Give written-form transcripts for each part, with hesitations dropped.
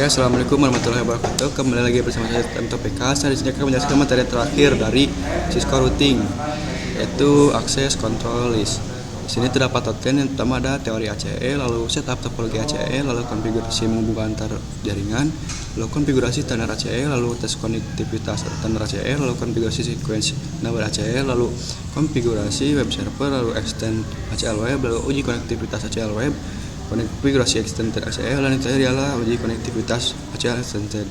Oke, assalamualaikum warahmatullahi wabarakatuh. Kembali lagi bersama saya MTPK. Saya di sini akan menjelaskan materi terakhir dari Cisco Routing, yaitu Access Control List. Di sini terdapat outline yang pertama ada teori ACE, lalu setup topologi ACE, lalu konfigurasi menghubungkan antar jaringan, lalu konfigurasi standar ACE, lalu tes konektivitas standar ACE, lalu konfigurasi sequence number ACE, lalu konfigurasi web server, lalu extend ACL web, lalu uji konektivitas ACL web, konfigurasi extended ACL, dan yang terakhir adalah uji konektivitas ACL extended.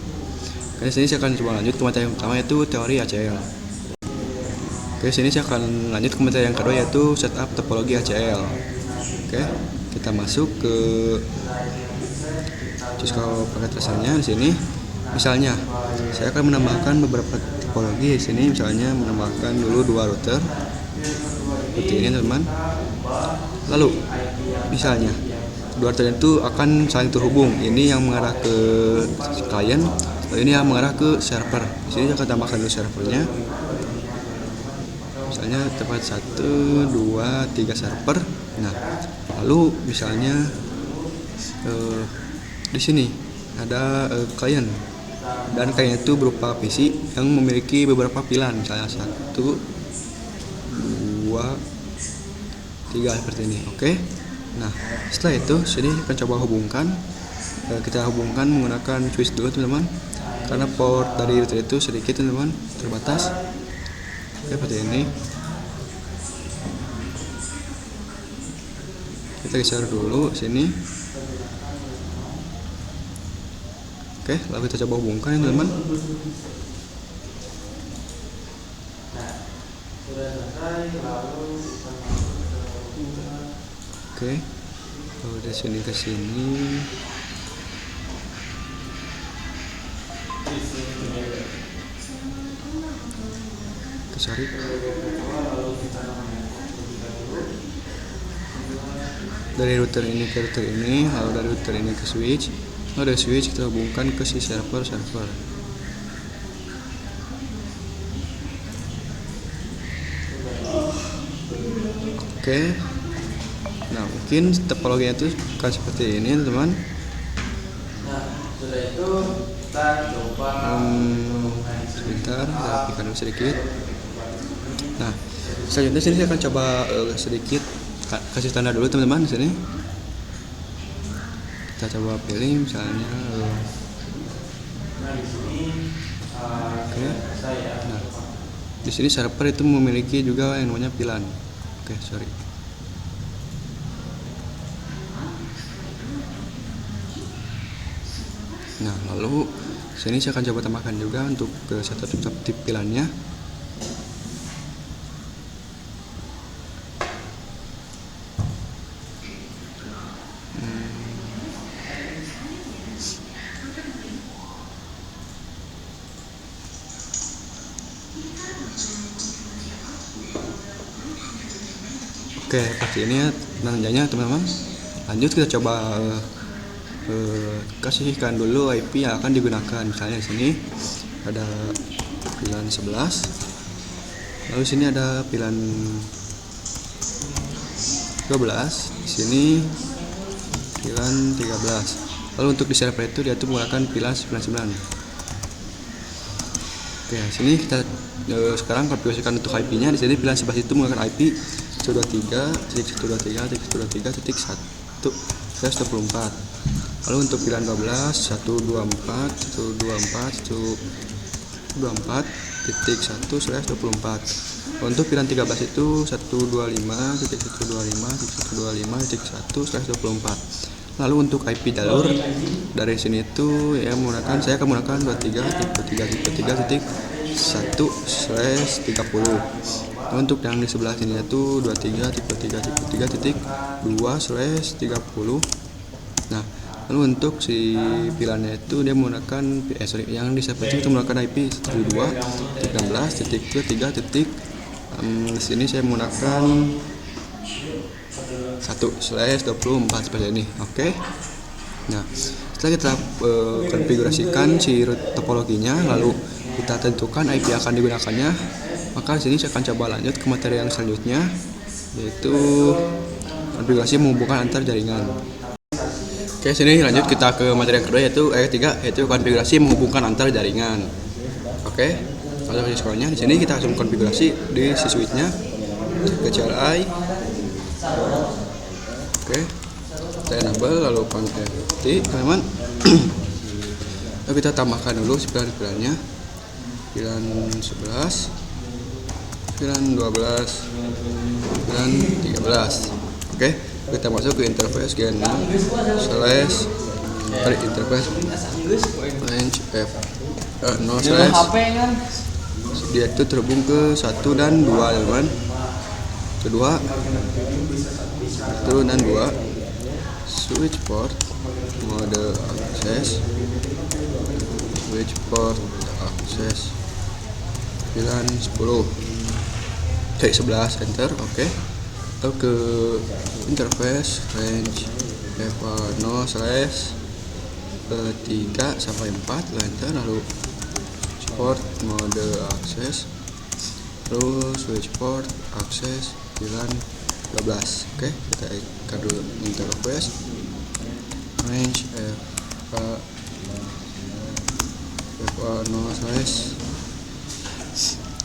Oke, sini saya akan coba lanjut ke materi yang pertama yaitu teori ACL. Oke, sini saya akan lanjut ke materi yang kedua yaitu setup topologi ACL. Oke, kita masuk ke Cisco paket tracernya. Di sini, misalnya, saya akan menambahkan beberapa tipologi. Di sini, misalnya menambahkan dulu dua router, seperti ini, teman-teman. Lalu, misalnya, dua router itu akan saling terhubung. Ini yang mengarah ke klien, lalu ini yang mengarah ke server. Di sini saya akan tambahkan dulu servernya. Misalnya tempat 1, 2, 3 server. Nah, lalu misalnya di sini ada klien, dan klien itu berupa PC yang memiliki beberapa pilar, misalnya 1, 2, 3 seperti ini. Oke. Nah, setelah itu sini akan coba hubungkan. Kita hubungkan menggunakan switch dulu, teman-teman, karena port dari router itu sedikit, teman-teman, terbatas. Oke, seperti ini. Kita geser dulu sini. Oke, lalu kita coba hubungkan, teman-teman. Oke, lalu dari sini ke sini. Sorry. Dari router ini ke router ini, lalu dari router ini ke switch, lalu dari switch kita hubungkan ke si server. Oke. Nah, mungkin topologinya itu kan seperti ini, teman-teman. Nah, sudah itu kita coba sebentar, kita rapikan dulu sedikit. Nah, selanjutnya sini saya akan coba sedikit kasih tanda dulu, teman-teman. Di sini kita coba pilih misalnya oke. Nah, di sini server itu memiliki juga yang namanya pilan. Oke, sorry. Nah, lalu sini saya akan coba tambahkan juga untuk ke satu tip pilannya. Oke, seperti ini ya nanjanya, teman-teman. Lanjut kita coba kasihkan dulu IP yang akan digunakan. Misalnya di sini ada pilan 11, lalu sini ada pilan 12, di sini pilan 13. Lalu untuk di server itu dia tuh menggunakan pilan 99. Oke, sini kita sekarang konfigurasikan untuk IP-nya. Di sini pilan 11 itu menggunakan IP 123.123.1.1/24. Lalu untuk pilan 12 124.124.1/24. Untuk pilan 13 itu 125.125.1/24. Lalu untuk IP jalur dari sini itu ya saya akan menggunakan 23.3.3.1/30. Untuk yang di sebelah sini itu 23.3.3.2/30. Nah, lalu untuk si pilannya itu dia menggunakan yang di server itu menggunakan IP 12.16.3. Di sini saya menggunakan 1/24 seperti ini. Oke. Nah, setelah kita konfigurasikan si topologinya, lalu kita tentukan IP yang akan digunakannya, maka di sini saya akan coba lanjut ke materi yang selanjutnya, yaitu konfigurasi menghubungkan antar jaringan. Oke, sini lanjut kita ke materi yang kedua ketiga yaitu konfigurasi menghubungkan antar jaringan. Oke, masuk ke sekolahnya. Di sini kita langsung konfigurasi di si switch-nya ke CLI. Oke, kita enable lalu connect, teman-teman. Lalu kita tambahkan dulu pilar-pilarnya. Pilar 11, pilar 12, pilar 13. Oke, kita masuk ke interface interface range F0 slash dia itu terhubung ke 1 dan 2, teman-teman. Kedua 1 dan 2 switch port mode akses, switch port akses pilihan 10 cek 11 enter. Oke, atau ke interface range F0 slash 3 sampai 4 enter, lalu port mode akses, lalu switch port akses pilihan 12. Oke, kita ikat dulu interface range F0 slash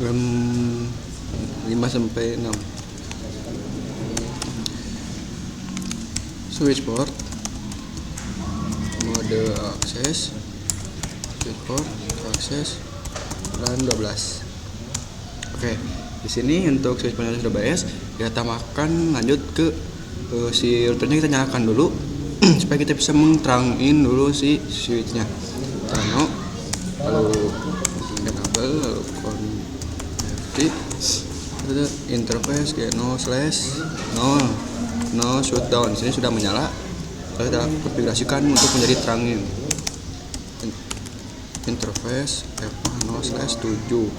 5 sampai 6 switch port mode akses, switch port akses dan 12. Oke, di sini untuk switch panel sudah beres, kita tambahkan lanjut ke si routernya. Kita nyalakan dulu supaya kita bisa menerangin dulu si switchnya. Terang, lalu enable, lalu config interface no slash no shutdown. Di sini sudah menyala. Lalu kita konfigurasikan untuk menjadi terangin. Interface F0 slash 7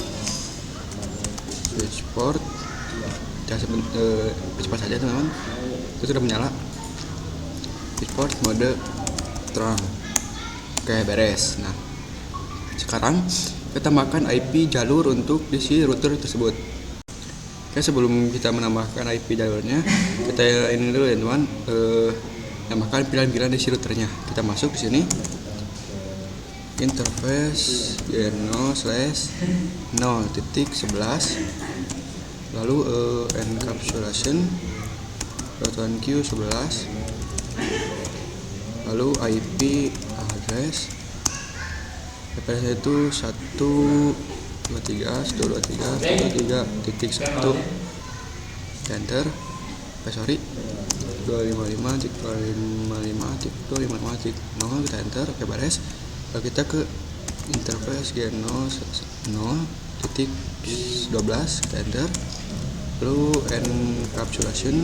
switch port cepat saja, teman-teman. Itu sudah menyala. Switch port mode terang. Oke, beres. Nah, sekarang kita tambahkan IP jalur untuk isi router tersebut. Oke, sebelum kita menambahkan IP jalurnya, kita ini dulu ya, teman. Tambahkan pilihan-pilihan di routernya. Kita masuk di sini. Interface 0/0.11, lalu encapsulation .1Q 11, lalu IP address itu 123.123.1 enter. 255.255.255.0 kita enter. Oke, beres. Lalu kita ke interface G0.0.12 kita enter. Lalu encapsulation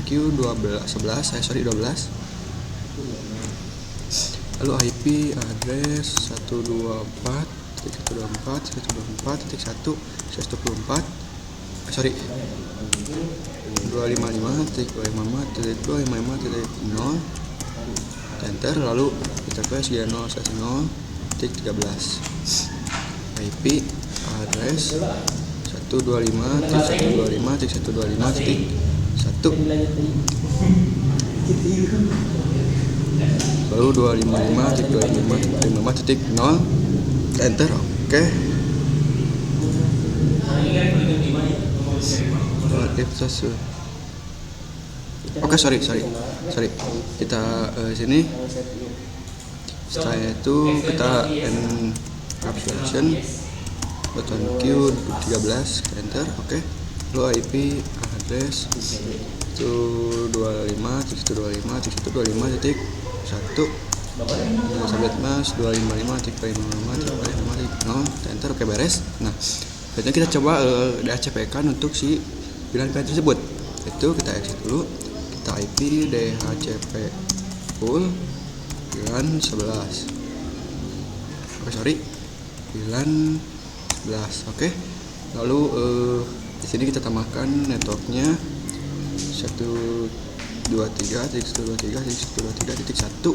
Q 12. Lalu IP address 255.254.255.0 enter. Lalu interface G0/0.13 IP address 125.125.125.1 lalu 255.255.0 enter. Oke, oke, sorry kita sini. Setelah itu kita encapsulation .1Q 13 enter. Oke, lalu IP address 125.125.125.1 subnet mask 255.255.0 enter. Oke, beres. Nah, selanjutnya kita coba DHCP kan untuk si pilihan-pilihan tersebut. Itu kita exit dulu, kita IP DHCP full pilihan 11. Pilihan 11. Oke. Lalu di sini kita tambahkan networknya 123.123.1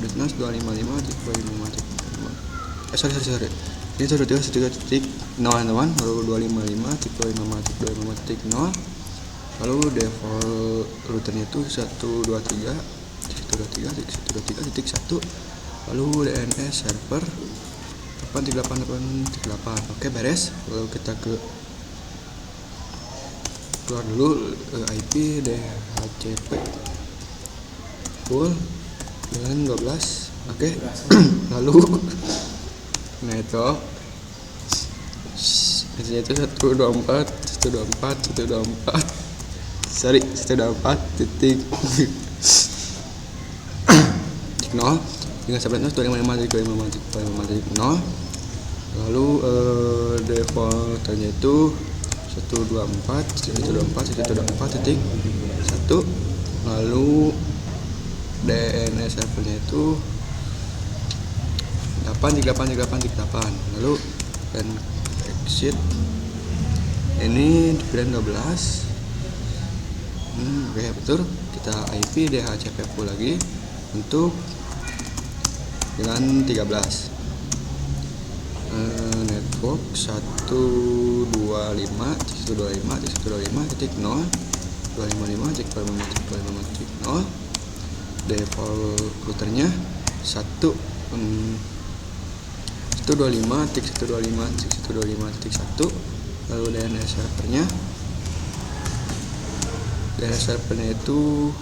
subnet 255.255. Sorry. Ini 123.0, teman-teman. Lalu 255.255.255.0. Lalu default routernya itu 123.123.1 123.123.1, lalu DNS server 838.8.8. Oke, beres. Lalu kita keluar dulu IP DHCP full dengan 12. Oke. Lalu network itu 124 titik 0 dengan subnet 255.0. Lalu defaultnya itu 124 titik 1. Lalu DNS servernya itu 838.8.8. Lalu dan exit ini di pilihan 12. Oke, betul. Kita IP DHCP full lagi untuk dengan 13. Network 125.125.0 255.0 default routernya 125.125.125.1. lalu DNS servernya itu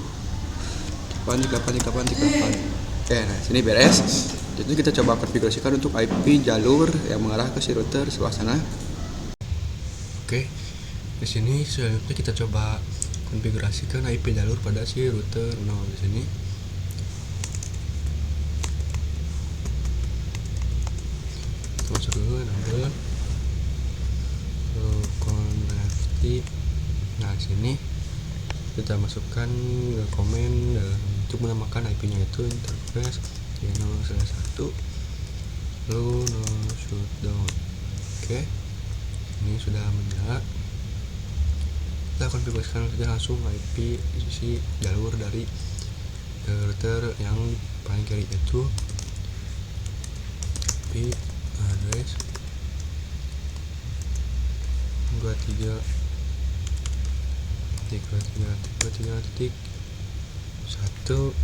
838.8. Nah sini beres. Jadi kita coba konfigurasikan untuk IP jalur yang mengarah ke si router sebelah sana. Oke, di sini selanjutnya kita coba konfigurasikan IP jalur pada si router 0 di sini. Kita masuk dulu enable connected. Nah sini kita masukkan komen untuk menamakan IP-nya itu interface 0/1 lalu no shutdown. Oke, ini sudah menyala. Kita konfigurasikan saja langsung IP isi jalur dari router yang paling kiri, itu IP address 23.1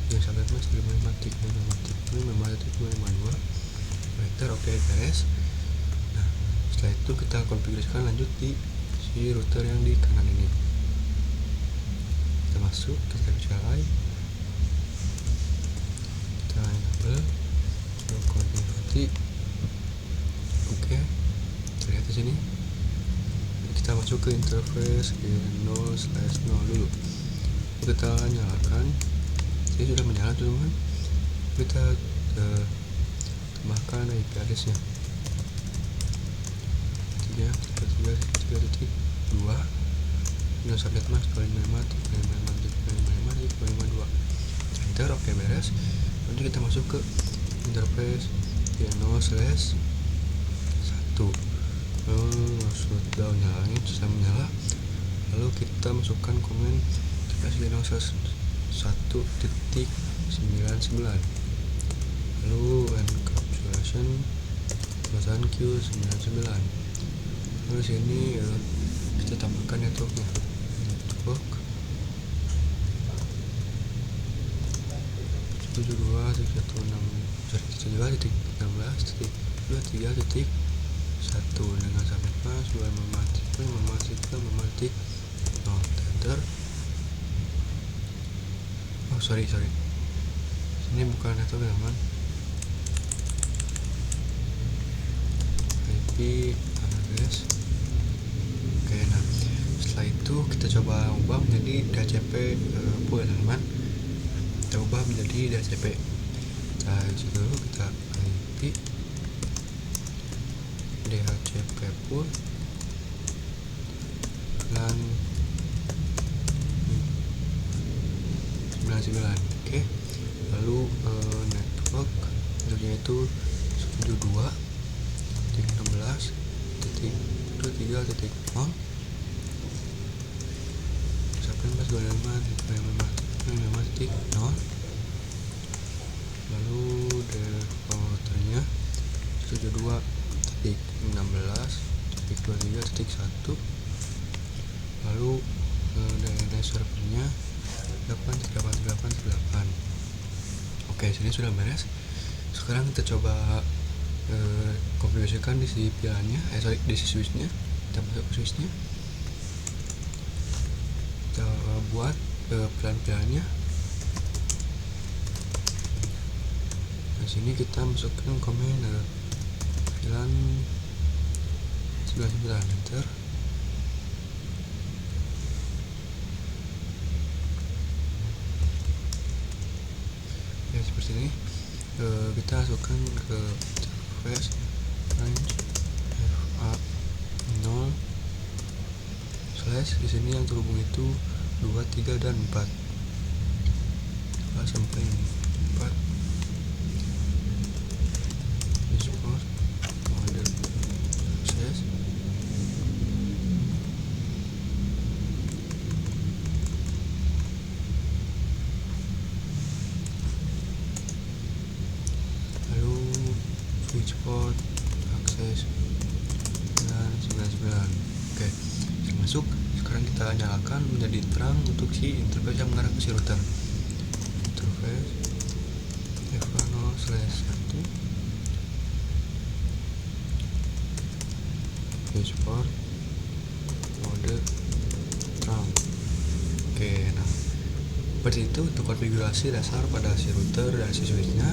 yang sampai mas 5.5.5.5.5.2 meter. Oke, beres. Nah setelah itu kita konfigurasikan lanjut di si router yang di kanan ini. Kita masuk, kita nyalain, kita enable konfigurasi. Oke, terlihat di sini. Kita masuk ke interface 0/0 dulu. Kita nyalakan. Ini sudah menyala teman-teman. Kita tambahkan IP address-nya 3.3.3.2 dengan subnet mas 255.5.5.5.5.5.2. Enter. Oke, beres. Nanti kita masuk ke interface 0/1. Shutdown, nyalain, sudah menyala. Lalu kita masukkan komen interface 1.99. lalu encapsulation Q99. lalu sini kita tambahkan networknya, network 72.16.23.1 dengan subnet mas 255.5.5.5.0. Enter. Oh sorry, ini bukan network teman, IP address. Oke, nah setelah itu kita coba ubah menjadi DHCP full teman. Kita ubah menjadi DHCP. Kita isi dulu, kita IP DHCP full dan 99. Oke, lalu network jalurnya itu 72.16.23.0 sampai 25.5.5.0. lalu defaultnya 72.16.23.1. lalu DNS servernya 83818. Oke, sini sudah beres. Sekarang kita coba konfigurasikan di si pilannya, di si switchnya. Kita masuk ke switchnya, kita buat pilan-pilannya. Di sini kita masukkan komen pilan 99, enter. Ya, seperti ini. Kita masukkan ke interface range fa0 slash, di sini yang terhubung itu 2, 3, dan 4. Sampai 4. Export model access. Lalu switch port akses 999. Oke, masuk. Sekarang kita nyalakan menjadi terang untuk si interface yang mengarah ke si router. Interface fa0/1 switch port mode terang. Oke, nah seperti itu untuk konfigurasi dasar pada si router dan si switchnya.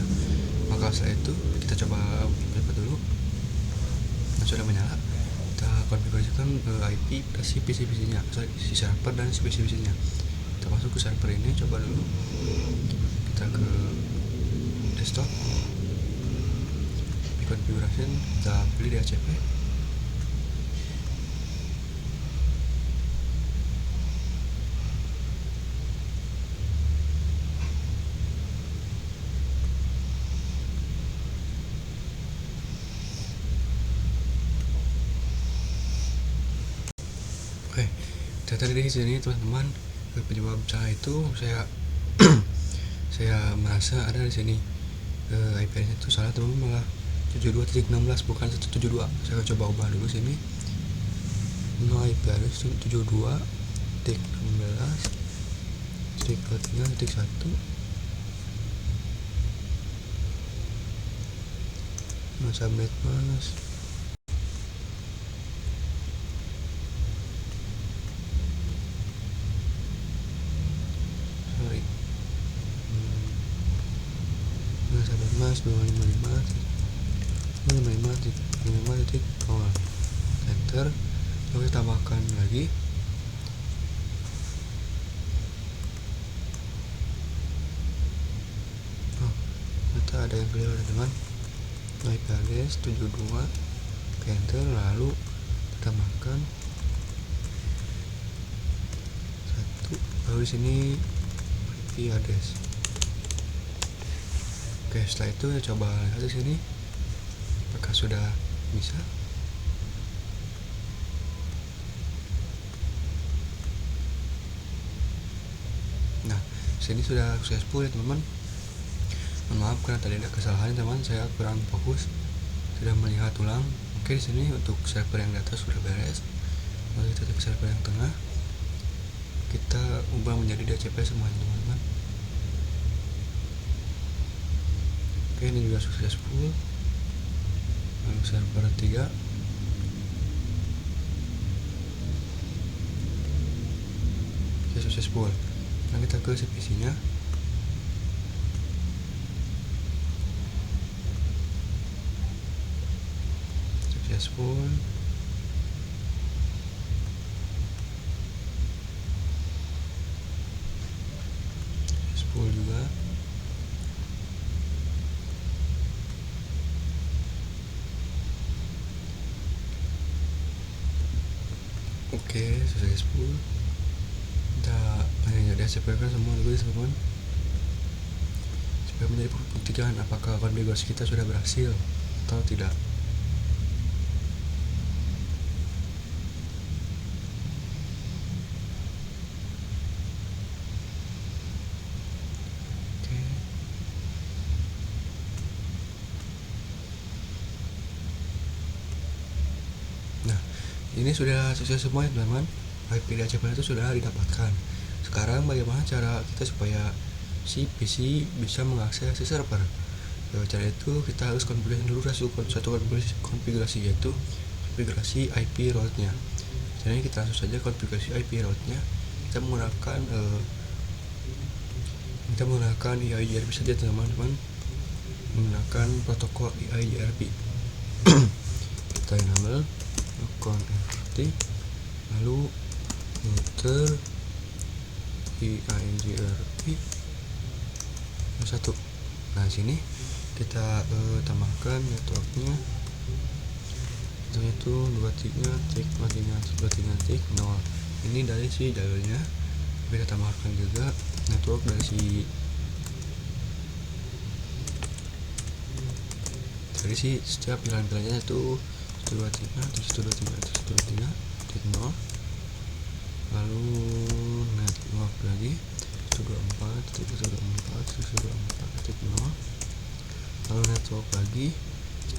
Maka setelah itu kita coba buka dulu. Nah, sudah menyala. Kita konfigurasikan IP pada si PC-nya, si server dan si PC-nya. Kita masuk ke server ini, coba dulu. Kita ke desktop, di configuration kita pilih DHCP. Oke, ternyata di sini teman-teman, penyebab salah itu saya merasa ada di sini IP-nya itu salah, teman-teman, malah 72.16 bukan 172. Saya coba ubah dulu sini. No, IP address 72.16.3.1. No, subnet mas. Sorry. No, subnet mas 255.0. Enter. Lalu kita tambahkan lagi. Oh, ternyata ada yang keliru, teman. IP address 72. Enter. Lalu kita tambahkan 1. Lalu di sini IP address. Oke, setelah itu kita coba lihat di sini apakah sudah bisa. Nah, sini sudah successful ya, teman-teman. Mohon maaf karena tadi ada kesalahan, teman. Saya kurang fokus, tidak melihat ulang. Oke, di sini untuk server yang di atas sudah beres. Lalu kita ke server yang tengah. Kita ubah menjadi DHCP semua, teman-teman. Oke, ini juga successful. Lalu server 3. Oke, successful. Nah, kita ke PC-nya. Successful. Successful juga. Oke, successful. Kita hanya DHCP-kan semua dulu, teman-teman, supaya menjadi buktikan apakah konfigurasi kita sudah berhasil atau tidak. Oke. Nah, ini sudah sukses semua ya, teman-teman. IP DHCP itu sudah didapatkan. Sekarang bagaimana cara kita supaya si PC bisa mengakses si server? Cara itu kita harus konfigurasi dulu satu konfigurasi, yaitu konfigurasi IP route-nya. Jadi kita langsung saja konfigurasi IP route-nya. Kita menggunakan EIGRP saja teman-teman, menggunakan protokol EIGRP. Kita enable connectivity, lalu router EIGRP 1. Nah sini kita tambahkan networknya, itu 23.23.0. Ini dari si jalurnya. Kita tambahkan juga network dari setiap pilihan-pilihannya, itu 123.123.0, lalu network lagi 124.124.0, lalu network lagi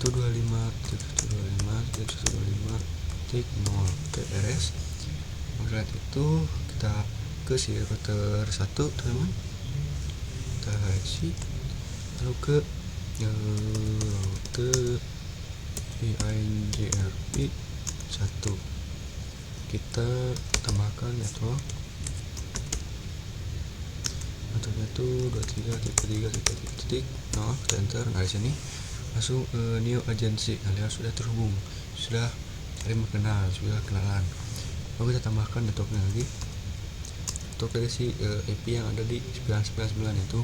125.125.0. Oke, beres. Setelah itu kita ke si router 1 teman-teman, kita exit, lalu ke router EIGRP 1, kita tambahkan networknya itu 23.3.3.0, kita enter. Nah di sini langsung new agency, kalian sudah terhubung, sudah saling mengenal, sudah kenalan. Lalu kita tambahkan networknya lagi, network dari si IP yang ada di 999, itu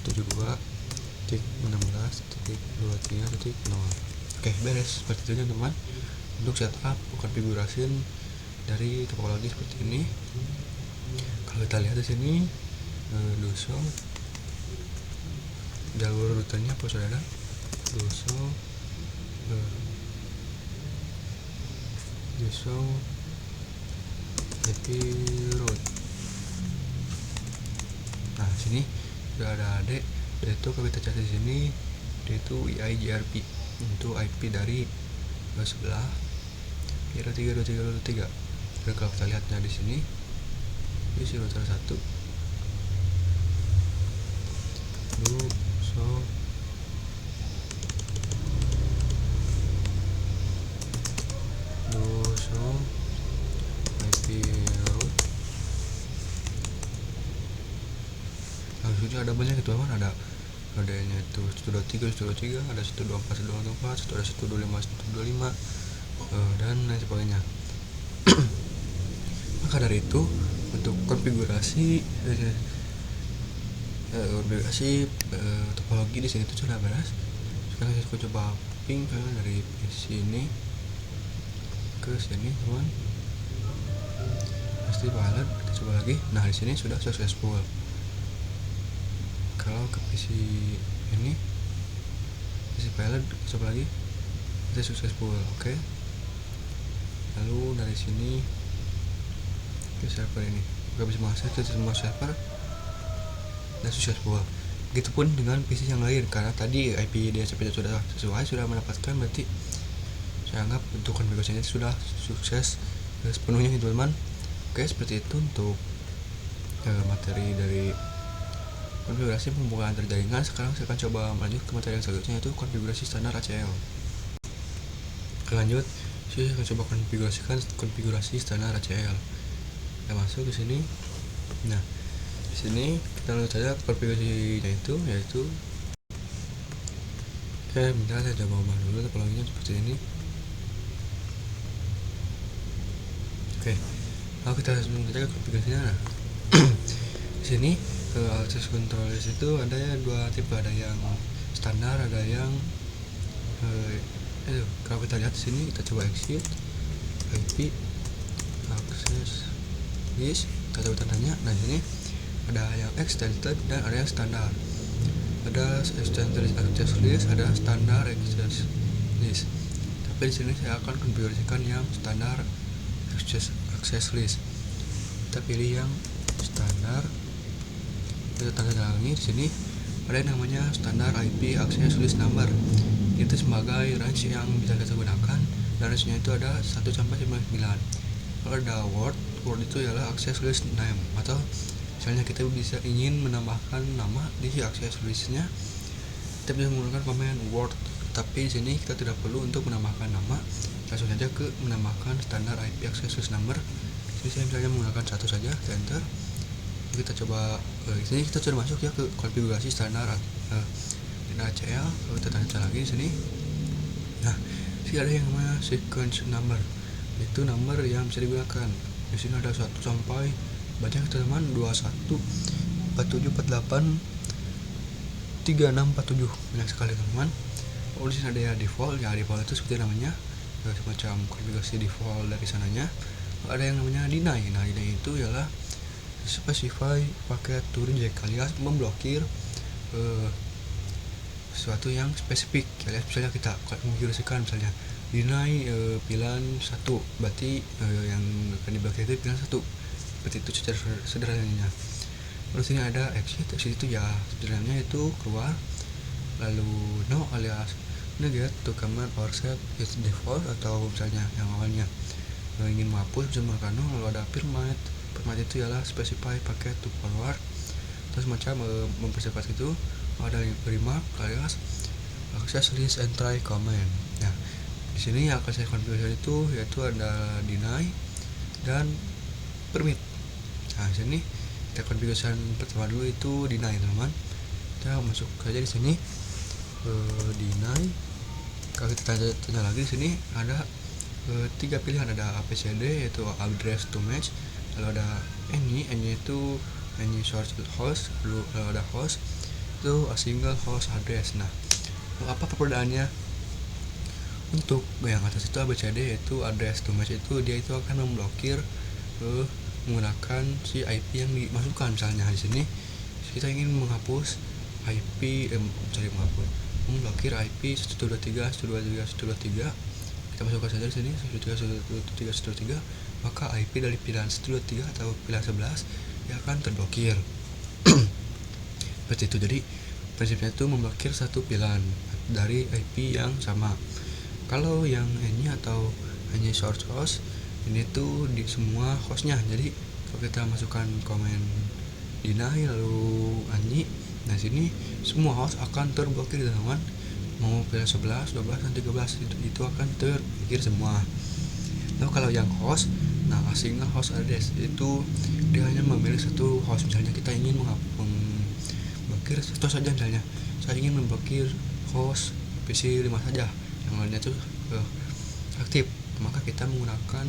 72.16.23.0. Oke, beres. Seperti itu teman-teman untuk setup konfigurasi dari topologi seperti ini. Kalau kita lihat di sini Dusel jalur rutenya apa saudara? Dusel IP route. Nah sini sudah ada adik, yaitu kalau kita cari di sini, yaitu EIGRP, itu IP dari sebelah kira 32323. Dan kalau kita lihatnya di sini, di si router 1 Dusel IP route. Maksudnya ada banyak itu teman, adanya itu 123, ada 124, ada 125, dan lain sebagainya. Maka dari itu untuk konfigurasi topologi di sini itu sudah beres. Sekarang saya coba ping dari sini ke sini teman, pasti pilot. Kita coba lagi. Nah di sini sudah successful. Kalau ke PC ini, PC pilot, coba lagi, kita successful. Oke. Lalu dari sini ke server ini, nggak bisa mengakses ke semua server dan successful. Begitupun dengan PC yang lain, karena tadi IP DHCP sudah sesuai, sudah mendapatkan, berarti saya anggap untuk konfigurasinya sudah sukses sepenuhnya teman-teman. Oke, seperti itu untuk materi dari konfigurasi pembukaan antar jaringan. Sekarang saya akan coba melanjut ke materi yang selanjutnya, yaitu konfigurasi standar ACL. Lanjut, saya akan coba konfigurasi standar ACL. Kita masuk ke sini. Nah, di sini kita lihat saja konfigurasinya itu, yaitu bentar, saya coba ubah dulu topologinya seperti ini. Oke, lalu kita langsung saja ke konfigurasinya. Nah, di sini access control list itu ada dua tipe, ada yang standar, ada yang kalau kita lihat di sini, kita coba exit IP access list, kita coba tandanya. Nah di sini ada yang extended dan ada yang standar. Ada extended access list, ada standar access list. Tapi di sini saya akan konfigurasikan yang standar access list. Kita pilih yang standar. Kita tanda lagi di sini ada yang namanya standar IP access list number. Itu sebagai range yang bisa kita gunakan, dan range-nya itu ada 1 sampai 99. Kalau ada word itu ialah access list name atau Misalnya kita bisa ingin menambahkan nama di akses listnya, kita bisa menggunakan command word, tapi di sini kita tidak perlu untuk menambahkan nama, langsung saja ke menambahkan standar IP access list number. Di sini saya misalnya menggunakan 1 saja, enter. Kita coba di sini kita sudah masuk ya ke konfigurasi standar ACL. Kalau kita tanda lagi di sini, nah sini ada yang namanya sequence number, itu number yang bisa digunakan. Di sini ada 1 sampai banyak teman, 21 47 48 36 47, banyak sekali teman. Oh, di sini ada ya default. Ya default itu seperti namanya, semacam konfigurasi default dari sananya. Ada yang namanya deny. Nah deny itu ialah specify paket to reject, alias memblokir sesuatu yang spesifik. Alias misalnya kita konfigurasikan misalnya deny pilihan 1, berarti yang akan diblokir itu pilihan 1, seperti itu secara sederhananya. Terus ini ada exit itu ya sebenarnya itu keluar. Lalu no alias negate to command or set its default, atau misalnya yang awalnya ingin menghapus bisa menggunakan no. Lalu ada permit itu ialah specify packet to forward, terus macam mempercepat itu. Ada remark alias access list and try command. Nah di sini yang akan saya konfigurasi itu yaitu ada deny dan permit. Nah di sini kita konfigurasi pertama dulu itu deny teman-teman. Kita masuk saja di sini deny. Kalau kita tanya lagi di sini ada 3 pilihan, ada APCD yaitu address to match, lalu ada any itu any source host, lalu ada host itu a single host address. Nah apa perbedaannya? Untuk yang atas itu ABCD yaitu address to match, itu dia itu akan memblokir menggunakan si IP yang dimasukkan. Misalnya di sini kita ingin menghapus IP memblokir IP 123.123.123. Kita masukkan saja di sini 123.123.123, maka IP dari pilihan 123 atau pilihan 11 dia akan terblokir. Seperti itu. Jadi prinsipnya itu memblokir satu pilihan dari IP yang sama. Kalau yang ini atau hanya source host ini tuh di semua hostnya. Jadi kalau kita masukkan komen deny lalu anyi, nah sini semua host akan terblokir teman-teman. Mau pilihan 11, 12, dan 13 itu akan terblokir semua. Lalu kalau yang host, nah single host address itu dia hanya memilih satu host. Misalnya kita ingin memblokir satu saja, misalnya saya ingin memblokir host PC 5 saja, yang lainnya itu aktif, maka kita menggunakan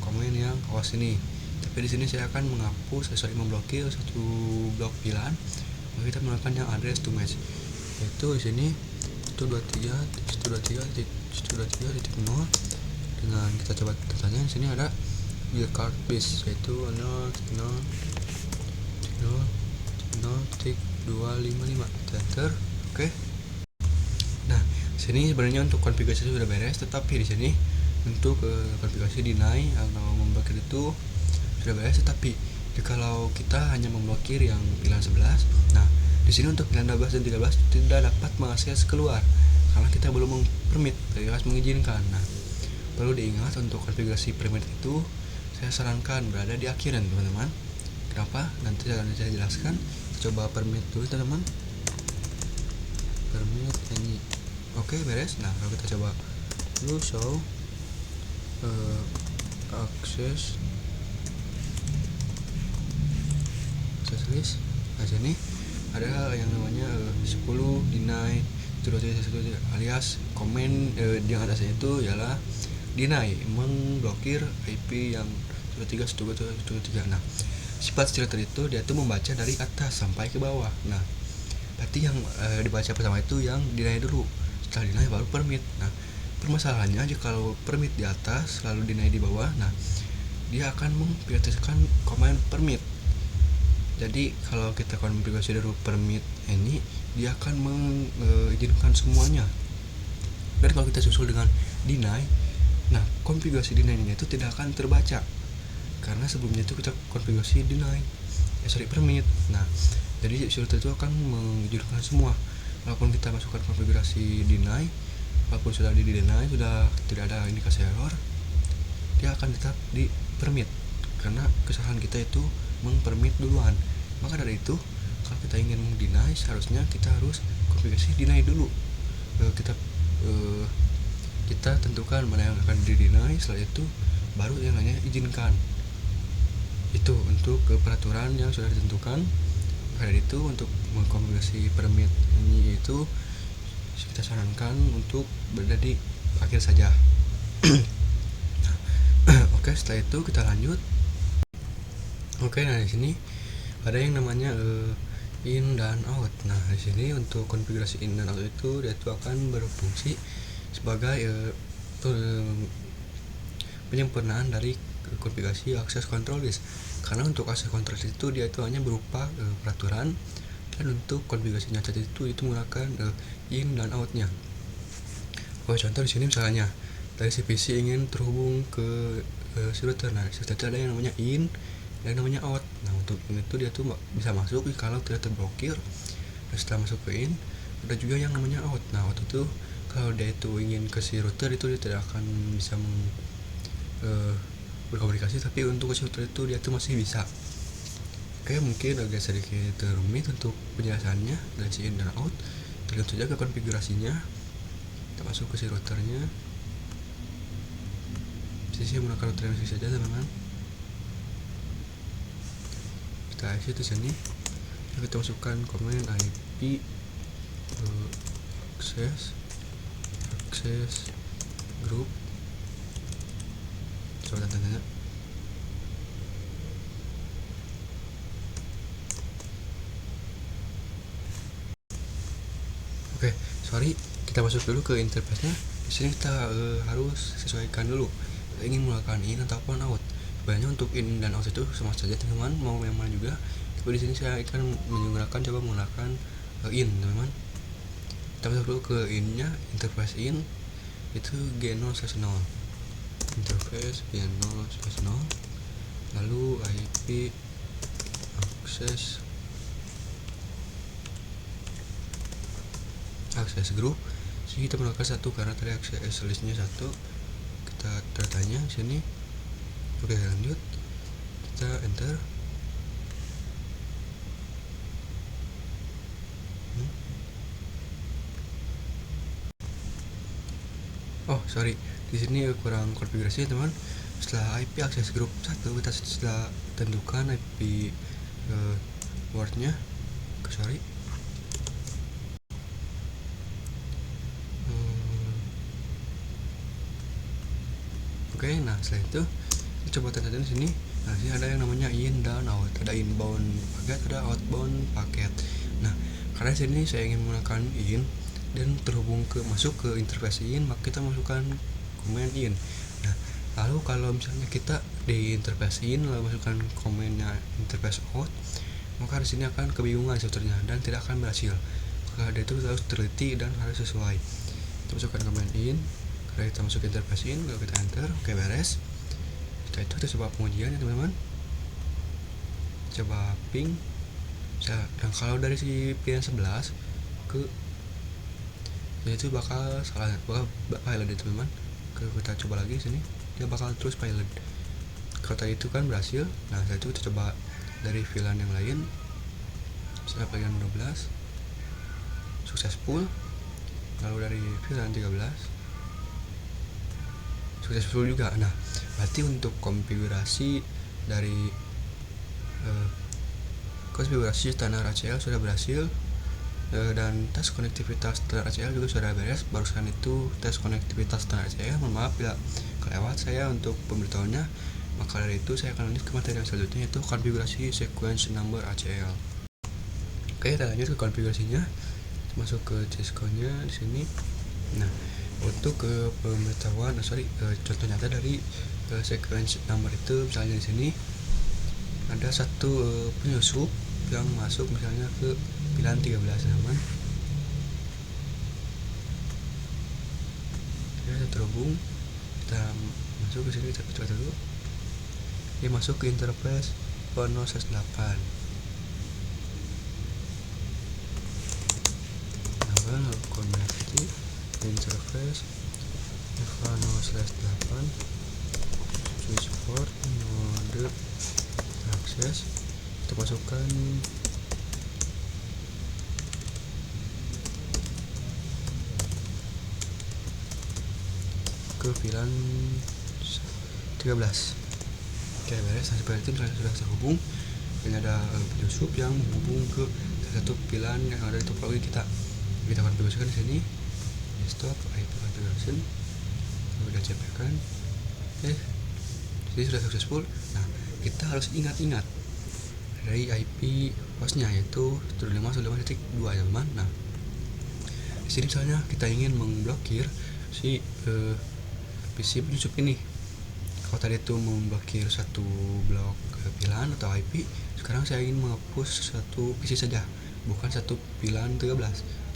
komen yang host ini. Tapi di sini saya akan memblokir satu blok pilihan, maka kita menggunakan yang address to match, yaitu di sini 123.123.0. Dengan kita coba tanya di sini ada build card base yaitu 0.255 enter. Oke. Nah, sini sebenarnya untuk konfigurasi sudah beres, tetapi di sini untuk konfigurasi deny atau memblokir itu sudah beres, tetapi kalau kita hanya memblokir yang pilihan 11, nah di sini untuk pilihan 12 dan 13 tidak dapat mengakses keluar karena kita belum permit alias mengizinkan. Nah, perlu diingat untuk konfigurasi permit itu saya sarankan berada di akhiran teman-teman. Kenapa? Nanti saya jelaskan. Coba permit dulu teman-teman. Permit ini. Oke, beres. Nah, kalau kita coba dulu show access list. Nah, sini ada yang namanya 10 deny alias komen yang atasnya itu ialah deny, memblokir IP yang 123.123. Nah, sifat filter itu dia tuh membaca dari atas sampai ke bawah. Nah, berarti yang dibaca pertama itu yang deny dulu, setelah deny baru permit. Nah, permasalahannya jika kalau permit di atas lalu deny di bawah, nah dia akan memprioritaskan command permit. Jadi kalau kita konfigurasi dulu permit ini, dia akan mengizinkan semuanya. Dan kalau kita susul dengan deny, nah konfigurasi deny ini itu tidak akan terbaca karena sebelumnya itu kita konfigurasi permit. Nah, jadi filter itu akan mengizinkan semua. Walaupun kita masukkan konfigurasi deny, walaupun sudah di deny, sudah tidak ada indikasi error, dia akan tetap di permit karena kesalahan kita itu mengpermit duluan. Maka dari itu kalau kita ingin meng-deny, seharusnya kita harus konfigurasi deny dulu. Kita tentukan mana yang akan di-deny, setelah itu baru yang lainnya izinkan. Itu untuk peraturan yang sudah ditentukan. Maka dari itu untuk mengkonfigurasi permit ini itu kita sarankan untuk berada di akhir saja. Oke, setelah itu kita lanjut. Oke, nah di sini ada yang namanya in dan out. Nah, di sini untuk konfigurasi in dan out itu dia itu akan berfungsi sebagai penyempurnaan dari konfigurasi access control list. Karena untuk access control list itu dia itu hanya berupa peraturan, dan untuk konfigurasi nyata itu menggunakan in dan outnya. Contoh di sini misalnya dari si PC ingin terhubung ke si router. Nah, ada yang namanya in dan yang namanya out. Nah, untuk in itu dia tuh bisa masuk kalau tidak terblokir. Dan setelah masuk ke in, ada juga yang namanya out. Nah, out itu kalau dia itu ingin ke si router itu dia tidak akan bisa berkomunikasi, tapi untuk ke si router itu dia tuh masih bisa. Oke, mungkin agak sedikit rumit untuk penjelasannya dari si in dan out. Tergantung saja ke konfigurasinya. Kita masuk ke si routernya. Sisi menggunakan router yang saja, teman-teman. Kita isi di sini. Kita masukkan komen IP access group. Coba tanya. Oke, sorry, kita masuk dulu ke interface-nya. Di sini kita harus sesuaikan dulu ingin melakukan in ataupun out. Sebenarnya untuk in dan out itu sama saja, teman-teman, mau yang mana juga. Tapi di sini saya akan menggunakan in, teman-teman. Kita masuk dulu ke in-nya, interface in itu G0/0. Interface G0/0. Lalu IP access group. Sini kita menggunakan satu karena tadi access listnya satu. Kita datanya di sini. Oke, lanjut. Kita enter. Oh, sorry. Di sini kurang konfigurasi, teman. Setelah IP access group 1 kita sudah tentukan IP wordnya. Sorry. Oke, nah setelah itu kita coba tanda di sini. Nah, sini ada yang namanya in dan out. Ada inbound paket, ada outbound paket. Nah, karena sini saya ingin menggunakan in dan masuk ke interface in, maka kita masukkan komen in. Nah, lalu kalau misalnya kita di interface in lalu masukkan komennya interface out, maka di sini akan kebingungan sebetulnya dan tidak akan berhasil. Maka ada itu harus teliti dan harus sesuai. Kita masukkan komen in. Kalau kita masuk interface in, lalu kita enter, oke, beres. Setelah itu kita coba pengujian ya, teman-teman. Coba ping. Dan kalau dari si pin 11 ke itu bakal salah, bakal pilot ya, teman-teman. Kita coba lagi sini, dia bakal terus pilot. Kalau tadi itu kan berhasil. Nah, setelah itu kita coba dari VLAN yang lain. Misalnya VLAN 12 successful. Lalu dari VLAN 13 successful juga. Nah, berarti untuk konfigurasi dari konfigurasi standar ACL sudah berhasil, dan tes konektivitas standar ACL juga sudah beres. Barusan itu tes konektivitas standar ACL. Mohon maaf bila kelewat saya untuk pemberitahuannya. Maka dari itu saya akan lanjut ke materi yang selanjutnya, yaitu konfigurasi sequence number ACL. Oke, kita lanjut ke konfigurasinya. Masuk ke CSCO-nya di sini. Nah, untuk pemberitahuan, contoh nyata dari sequence number itu, misalnya di sini ada satu penyusup yang masuk misalnya ke pilihan 13, teman. Kita terhubung, kita masuk ke sini, kita coba dulu. Dia masuk ke interface 0/8. Lalu konekti interface 0/8 switch port mode access untuk masukkan ke VLAN 13. Oke, beres. Nah, seperti itu sudah terhubung. Ini ada penyusup yang menghubung ke salah satu VLAN yang ada di topologi kita. Kita konfigurasikan di sini. Desktop IP configuration. Sudah cepetkan. Oke. Jadi sudah successful. Nah, kita harus ingat-ingat dari IP hostnya, yaitu 105.1.5.2 ya teman. Nah, di sini misalnya kita ingin memblokir si PC penyusup ini. Kalau tadi itu memblokir satu blok VLAN atau IP, sekarang saya ingin menghapus satu PC saja, bukan satu VLAN 13.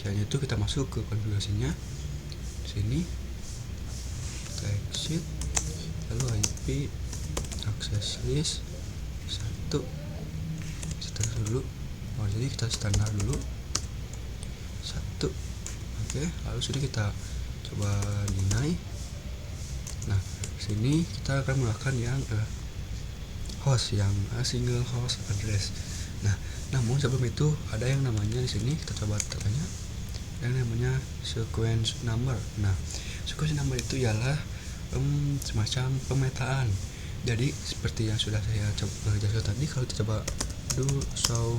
Caranya itu kita masuk ke konfigurasinya. Di sini kita exit, lalu IP access list 1. Kita dulu. Jadi kita standar dulu 1. Oke, lalu sini kita coba deny. Nah, sini kita akan menggunakan yang host, yang single host address. Nah, namun sebelum itu ada yang namanya di sini, kita coba tanya yang namanya sequence number. Nah, sequence number itu ialah semacam pemetaan. Jadi seperti yang sudah saya coba jelaskan tadi, kalau kita coba do show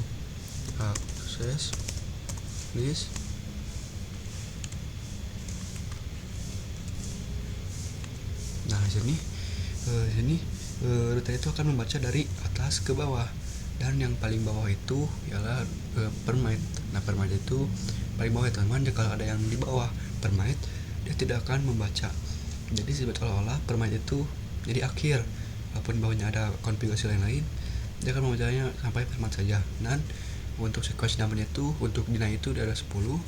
access list. Nah, di sini router itu akan membaca dari atas ke bawah, dan yang paling bawah itu ialah permit. Nah, permit itu paling bawah ya teman-teman. Kalau ada yang di bawah permit, dia tidak akan membaca. Jadi seolah-olah permit itu jadi akhir. Walaupun di bawahnya ada konfigurasi lain-lain, dia akan membacanya sampai permit saja. Dan untuk sequence number itu, untuk deny itu dia ada 10,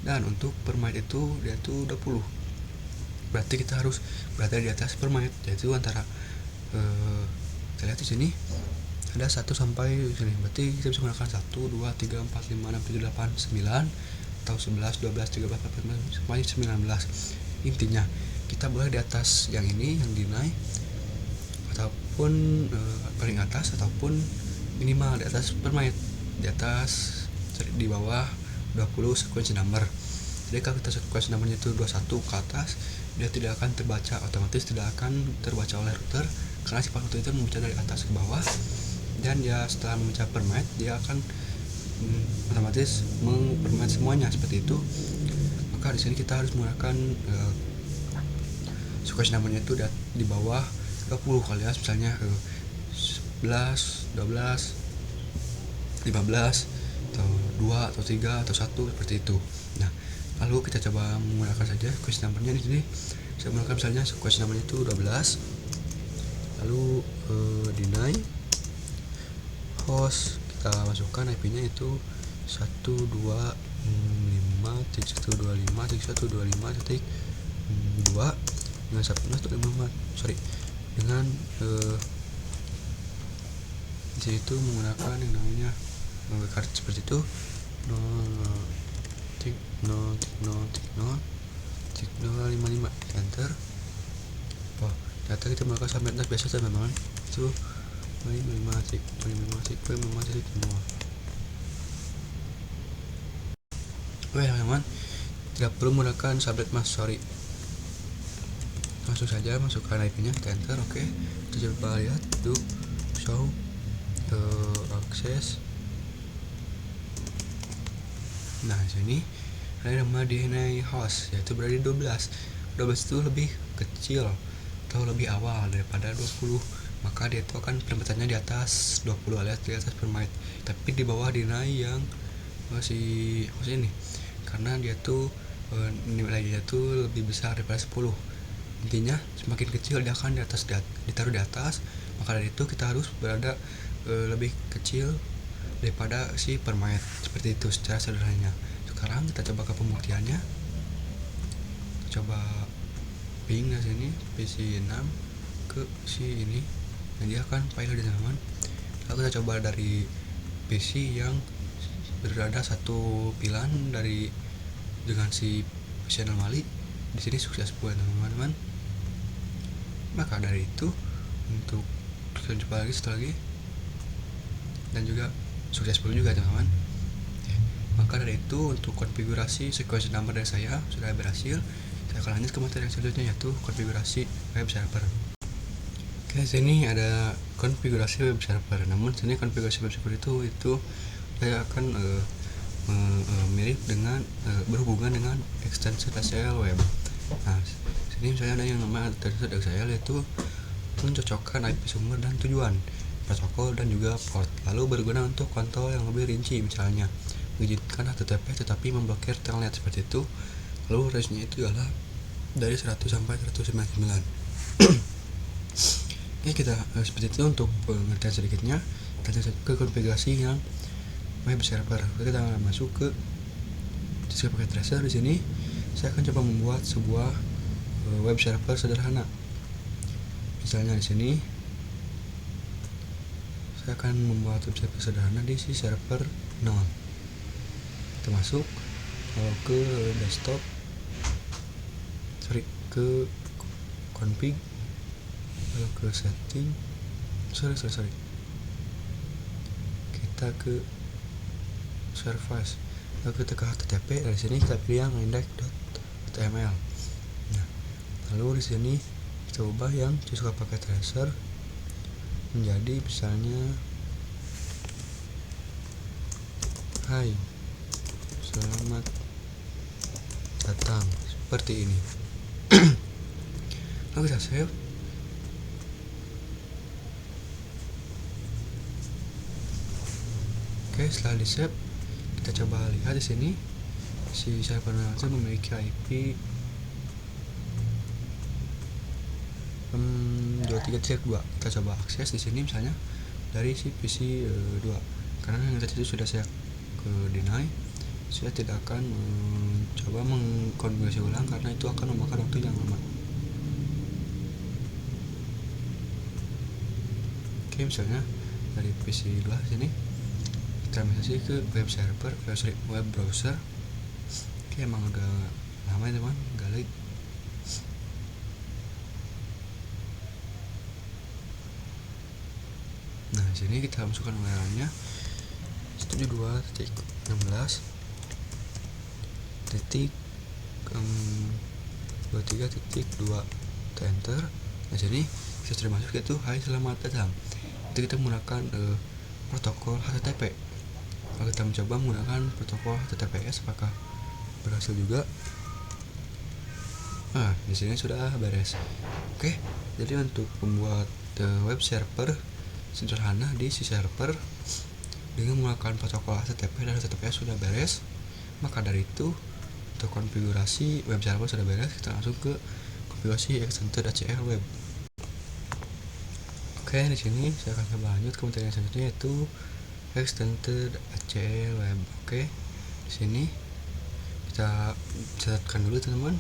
dan untuk permit itu dia tuh 20. Berarti kita harus berada di atas permit, yaitu antara kita lihat di sini ada 1 sampai sini. Berarti kita bisa menggunakan 1, 2, 3, 4, 5, 6, 7, 8, 9 atau 11, 12, 13, 14, 15 sampai 19. Intinya kita boleh di atas yang ini, yang deny, ataupun paling atas, ataupun minimal di atas permit, di bawah 20 sequence number. Jadi kalau kita sequence numbernya itu 21 ke atas, dia tidak akan terbaca, otomatis tidak akan terbaca oleh router, karena sifat router itu membaca dari atas ke bawah, dan dia setelah membaca permit, dia akan otomatis mempermit semuanya seperti itu. Maka di sini kita harus menggunakan sequence numbernya itu di bawah 20 kali ya, misalnya 11, 12, 15, atau 2, atau 3, atau 1 seperti itu. Nah, lalu kita coba menggunakan saja sequence numbernya di sini. Saya menggunakan misalnya sequence numbernya itu 12. Lalu deny host, kita masukkan IP-nya itu 125.125.125.2 dengan 1.155, dengan di sini itu menggunakan yang namanya card seperti itu, 0.0.0.0.055, enter. Wah, ternyata kita melakukan subnet biasa teman-teman, itu 55.0. Oke teman-teman, tidak perlu menggunakan subnet mas, langsung saja masukkan IP-nya, kita enter. Oke, kita coba lihat do show access. Nah, di sini ada nama deny host, yaitu berada di 12. 12 itu lebih kecil atau lebih awal daripada 20, maka dia itu akan permetannya di atas 20 alias di atas permit, tapi di bawah deny yang si host ini, karena dia tuh nilainya tuh lebih besar daripada 10. Intinya semakin kecil dia akan ditaruh di atas, maka dari itu kita harus berada lebih kecil daripada si permit, seperti itu secara sederhananya. Sekarang kita coba ke pembuktiannya. Kita coba ping ke sini PC 6 ke si ini, dan dia akan file di teman. Lalu kita coba dari PC yang berada satu VLAN dengan si PC anomali. Di sini sukses buat teman-teman. Maka dari itu, untuk kita coba lagi dan juga successful juga teman-teman. Maka dari itu untuk konfigurasi sequence number dari saya sudah berhasil. Saya akan lanjut ke materi yang selanjutnya, yaitu konfigurasi web server. Oke, sini ada konfigurasi web server. Namun sini konfigurasi web server itu saya akan mirip dengan berhubungan dengan extension ACL web. Nah, sini misalnya ada yang namanya extension ACL, yaitu mencocokkan IP sumber dan tujuan, protokol dan juga port. Lalu berguna untuk kontrol yang lebih rinci, misalnya mengizinkan HTTP tetapi memblokir telnet seperti itu. Lalu range-nya itu adalah dari 100 sampai 199. Oke, kita seperti itu untuk pengertian sedikitnya. Kita ke konfigurasi yang web server. Kita masuk ke Cisco Packet Tracer. Di sini saya akan coba membuat sebuah web server sederhana. Misalnya di sini saya akan membuat web server sederhana di si server 0. Kita masuk lalu ke desktop, ke config, lalu ke setting, kita ke service, lalu kita ke HTTP. Dari sini kita pilih yang index.html. Nah, lalu di sini kita ubah yang Cisco Packet Tracer menjadi misalnya hai, selamat datang, seperti ini. Lalu kita save. Oke, setelah di save kita coba lihat di sini si server itu memiliki IP 23.2. Kita coba akses di sini misalnya dari si PC 2. Karena yang tadi itu sudah saya deny, saya tidak akan mencoba mengkonfigurasi ulang karena itu akan memakan waktu yang lama. Oke, misalnya dari PC 2 sini kita migrasi ke web server, web browser. Oke, emang agak lama ya teman, agak late. Nah, di sini kita masukkan URL-nya 72.16.23.2. Kita enter. Nah, sini saya sudah masuk, yaitu hai selamat datang. Itu kita menggunakan protokol HTTP. Kalau kita mencoba menggunakan protokol HTTPS, apakah berhasil juga? Nah, di sini sudah beres. Oke, jadi untuk membuat web server sederhana di si server dengan menggunakan protokol HTTP dan HTTPS sudah beres. Maka dari itu untuk konfigurasi web server sudah beres. Kita langsung ke konfigurasi extended ACL web. Oke, di sini saya akan coba lanjut ke materi yang selanjutnya, yaitu extended ACL web. Oke, di sini kita catatkan dulu teman-teman.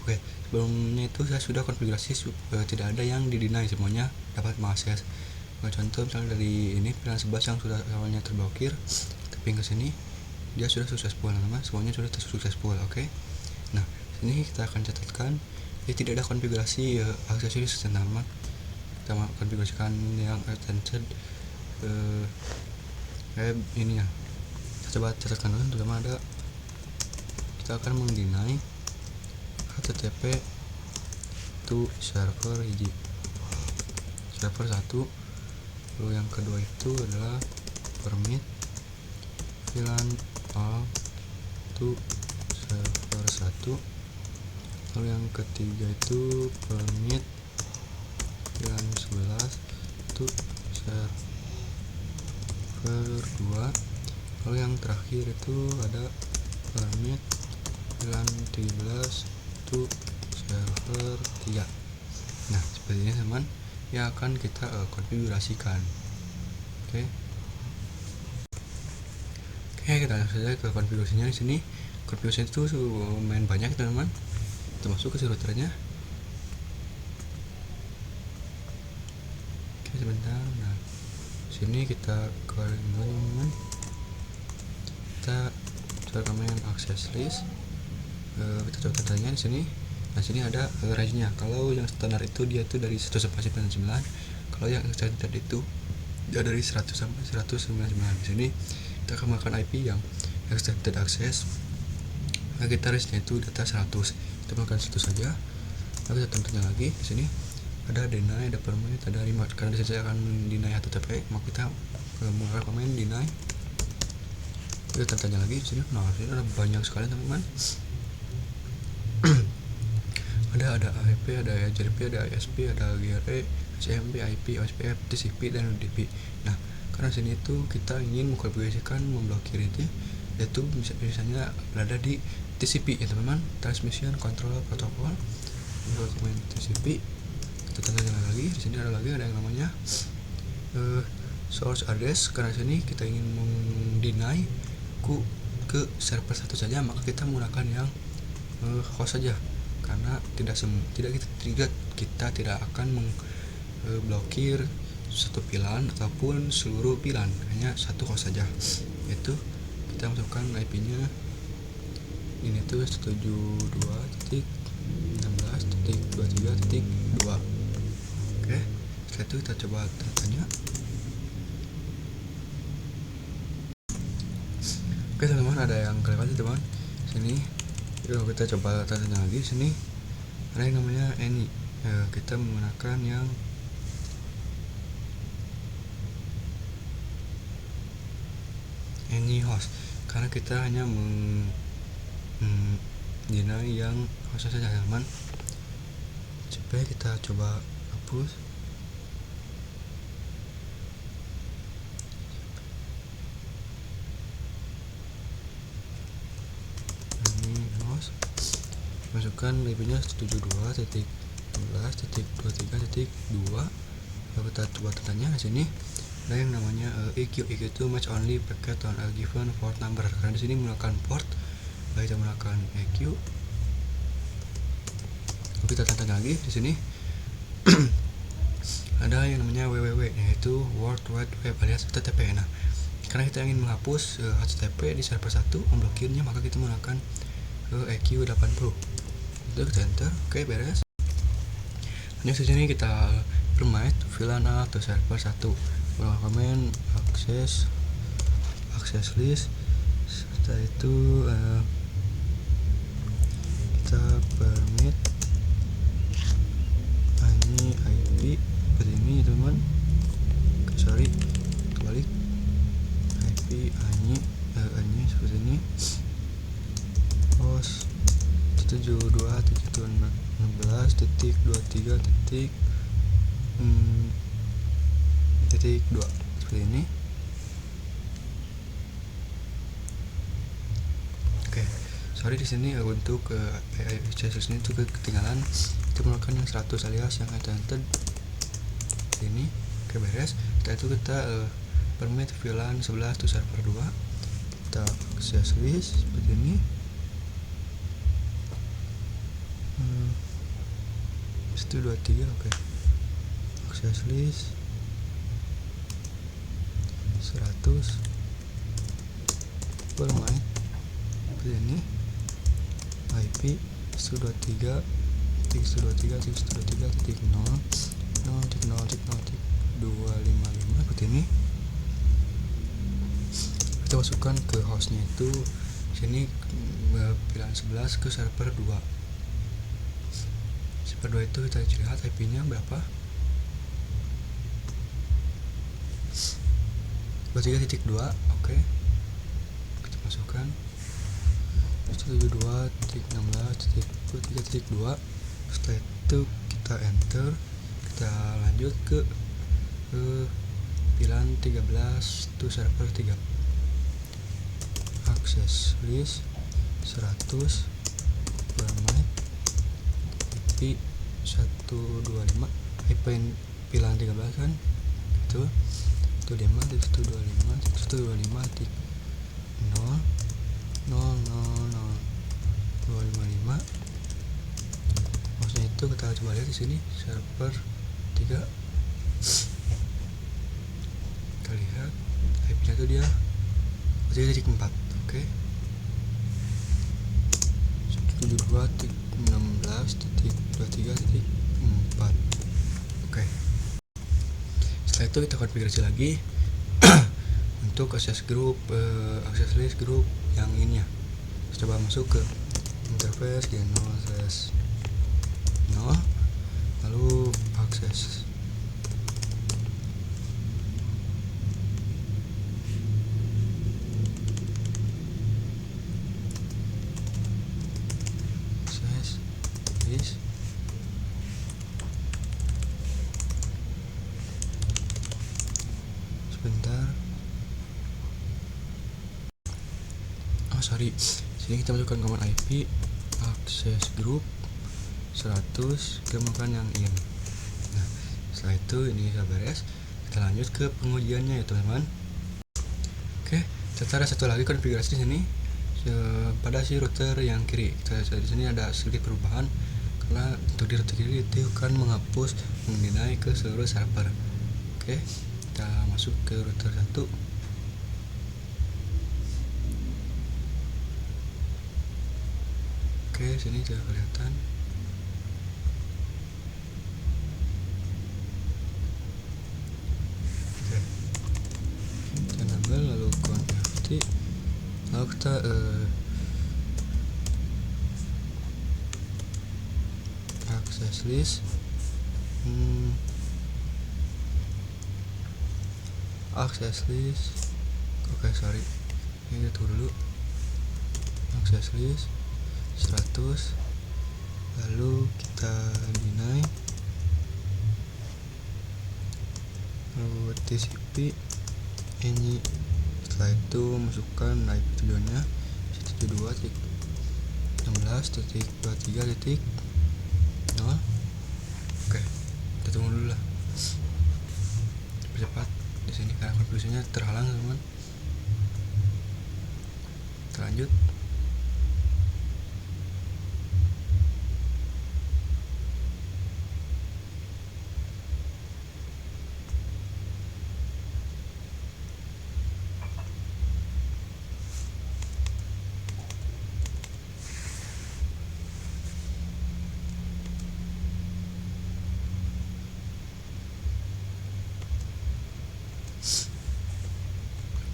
Oke, sebelumnya itu saya sudah konfigurasi tidak ada yang di-deny, semuanya dapat mengakses. Contoh misalnya dari ini VLAN 11 yang sudah awalnya terblokir, tapi ke sini dia sudah successful teman-teman, semuanya sudah successful. Oke. Nah, sini kita akan catatkan tidak ada konfigurasi aksesoris teman-teman. Kita konfigurasikan yang extended web ini ya. Kita coba catatkan dulu, terutama ada kita akan meng-deny HTTP to server hiji, server 1. Lalu yang kedua itu adalah permit VLAN all to server 1. Lalu yang ketiga itu permit VLAN 11 to server 2. Lalu yang terakhir itu ada permit VLAN 13 to server 3. Nah, seperti ini teman yang akan kita konfigurasikan. Oke, kita langsung saja ke konfigurasinya. Di sini konfigurasi itu lumayan banyak teman-teman. Kita masuk ke si routernya. Oke, sebentar. Nah, sini kita keluarin dulu teman-teman. Kita coba main access list. Kita coba tanya di sini. Nah, sini ada range-nya. Kalau yang standar itu dia itu dari 1 sampai 99. Kalau yang extended itu ya dari 100 sampai 199. Di sini kita akan menggunakan IP yang extended access. Nah, kita listnya itu data 100. Kita menggunakan 100 saja. Lalu kita tentunya lagi di sini ada deny, ada permit, ada remote. Karena di sini saya akan deny HTTP, maka kita menggunakan command deny. Kita tanya lagi di sini. Nah, di sini ada banyak sekali teman-teman. ada AEP, ada HRP, ada ISP, ada GRE, HCMP, IP, OSPF, TCP, dan UDP. Nah, karena sini itu kita ingin mengkonfigurasikan memblokir itu, yaitu misalnya berada di TCP ya teman-teman, Transmission Control Protocol. Dokumen TCP. Kita tanya lagi. Di sini ada yang namanya source address. Karena sini kita ingin mendeny ke server 1 saja, maka kita menggunakan yang host saja, karena kita tidak akan memblokir satu pilan ataupun seluruh pilan, hanya satu host saja, yaitu kita masukkan IP-nya ini tuh 172.16.23.2. Oke, setelah itu kita coba tanya. Oke teman-teman, ada yang kelewat teman. Sini yuk kita coba tanya lagi. Sini ada yang namanya any. Kita menggunakan yang any host, karena kita hanya deny yang host saja teman. Coba kita coba hapus. Masukkan IP-nya 72.16.23.2. Lalu kita coba tanya di sini ada yang namanya EQ itu match only packet on a given port number. Karena di sini menggunakan port, lalu kita menggunakan EQ. Lalu kita tanya lagi di sini ada yang namanya www, yaitu World Wide Web alias HTTP. Nah, karena kita ingin menghapus HTTP di server 1, memblokirnya, maka kita menggunakan EQ 80. Itu kita enter. Oke, beres. Lanjut di sini kita permit VLAN to server 1. Comment access list. Setelah itu kita permit ini IP seperti ini teman. Sorry, kebalik. IP ini seperti ini. Host 72.16.23.2 seperti ini. Oke, sorry di sini untuk access ini itu ketinggalan. Kita menggunakan yang 100 alias yang attended ini. Oke, beres. Setelah itu kita permit VLAN 11 to server 2. Kita access list seperti ini. Itu 23. Oke, access list 100 permit seperti ini. IP 123.123.0.0.0.0.255 seperti ini. Kita masukkan ke hostnya itu sini pilihan 11 ke server 2. Server 2 itu kita lihat IP-nya berapa. 23.2. Oke, kita masukkan 72.16.23.2. Setelah itu kita enter. Kita lanjut ke pilihan 13 to server 3. Access list 100 permit IP 125. IP pilihan 13 kan itu 125.125.0.000.255. Maksudnya itu kita coba lihat di sini server 3. Kita lihat IP-nya itu dia 3.4. Oke, 72.16.23.4. Oke, setelah Setelah itu kita konfigurasi lagi untuk akses grup, akses list grup yang ininya. Coba masuk ke interface -0/0, lalu akses. List. Sebentar. Sorry, sini kita masukkan command IP akses grup 100, kemudian yang in. Nah, setelah itu ini sudah beres, kita lanjut ke pengujiannya ya teman-teman. Oke, secara satu lagi konfigurasi di sini pada si router yang kiri. Di sini ada sedikit perubahan karena untuk di router kiri itu kan menghapus mendinai ke seluruh server. Oke, kita masuk ke router 1. Oke, sini sudah kelihatan. Oke, kita nambah lalu connect, lalu kita akses list, akses list. Oke, sorry, ini kita tunggu dulu. Akses list 100, lalu kita deny, lalu TCP ini. Setelah itu masukkan IP tujuannya 172.16.23.0. Oke, kita tunggu dulu lah, percepat di sini karena konfigurasinya terhalang teman-teman. Kita lanjut.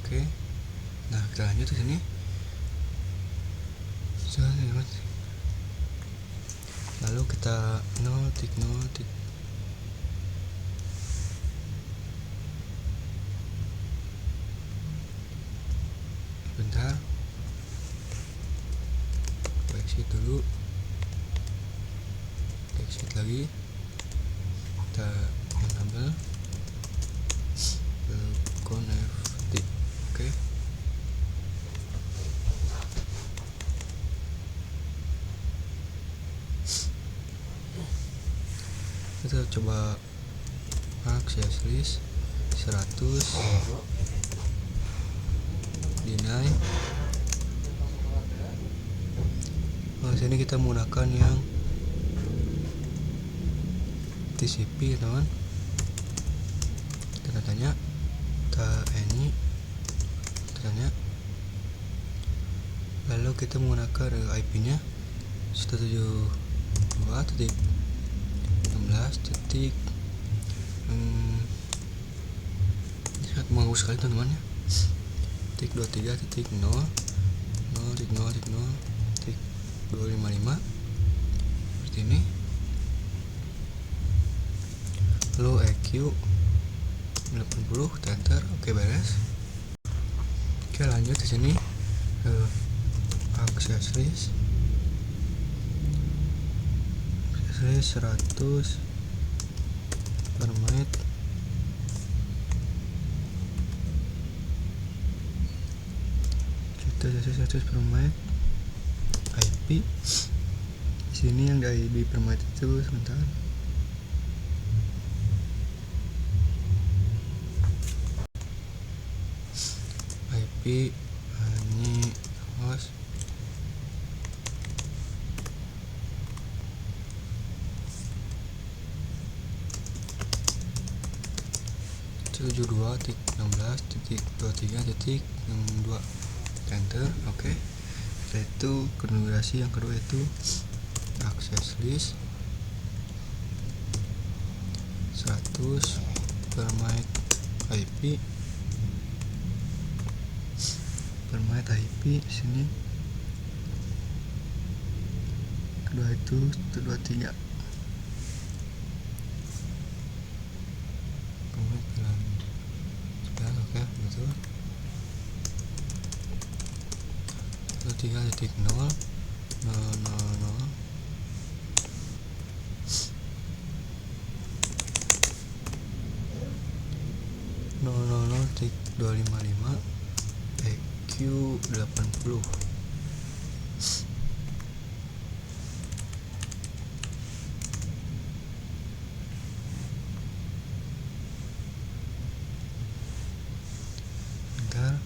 Oke, nah kita lanjut ke sini. Lalu kita tik bentar, exit dulu, exit lagi, kita enable connect. Oke, kita coba akses list 100, deny. Sini kita menggunakan yang TCP teman. Kita tanya ini, kita tanya, lalu kita menggunakan IP nya 172.16. Sangat mengganggu sekali teman-teman ya. 23.0.0.0.0.255 seperti ini. Lalu EQ 80, kita enter. Oke, beres. Oke, lanjut di sini akses list 100 per menit. Kita 100 per menit. IP di sini yang di ID per menit itu sebentar. IP ini host 72.16.23.2, enter. Oke, setelah itu konfigurasi yang kedua itu akses list 100 permit IP sini kedua itu 123 permit bilang sebelas. Oke, betul. 123.0 255 EQ 80. Bentar.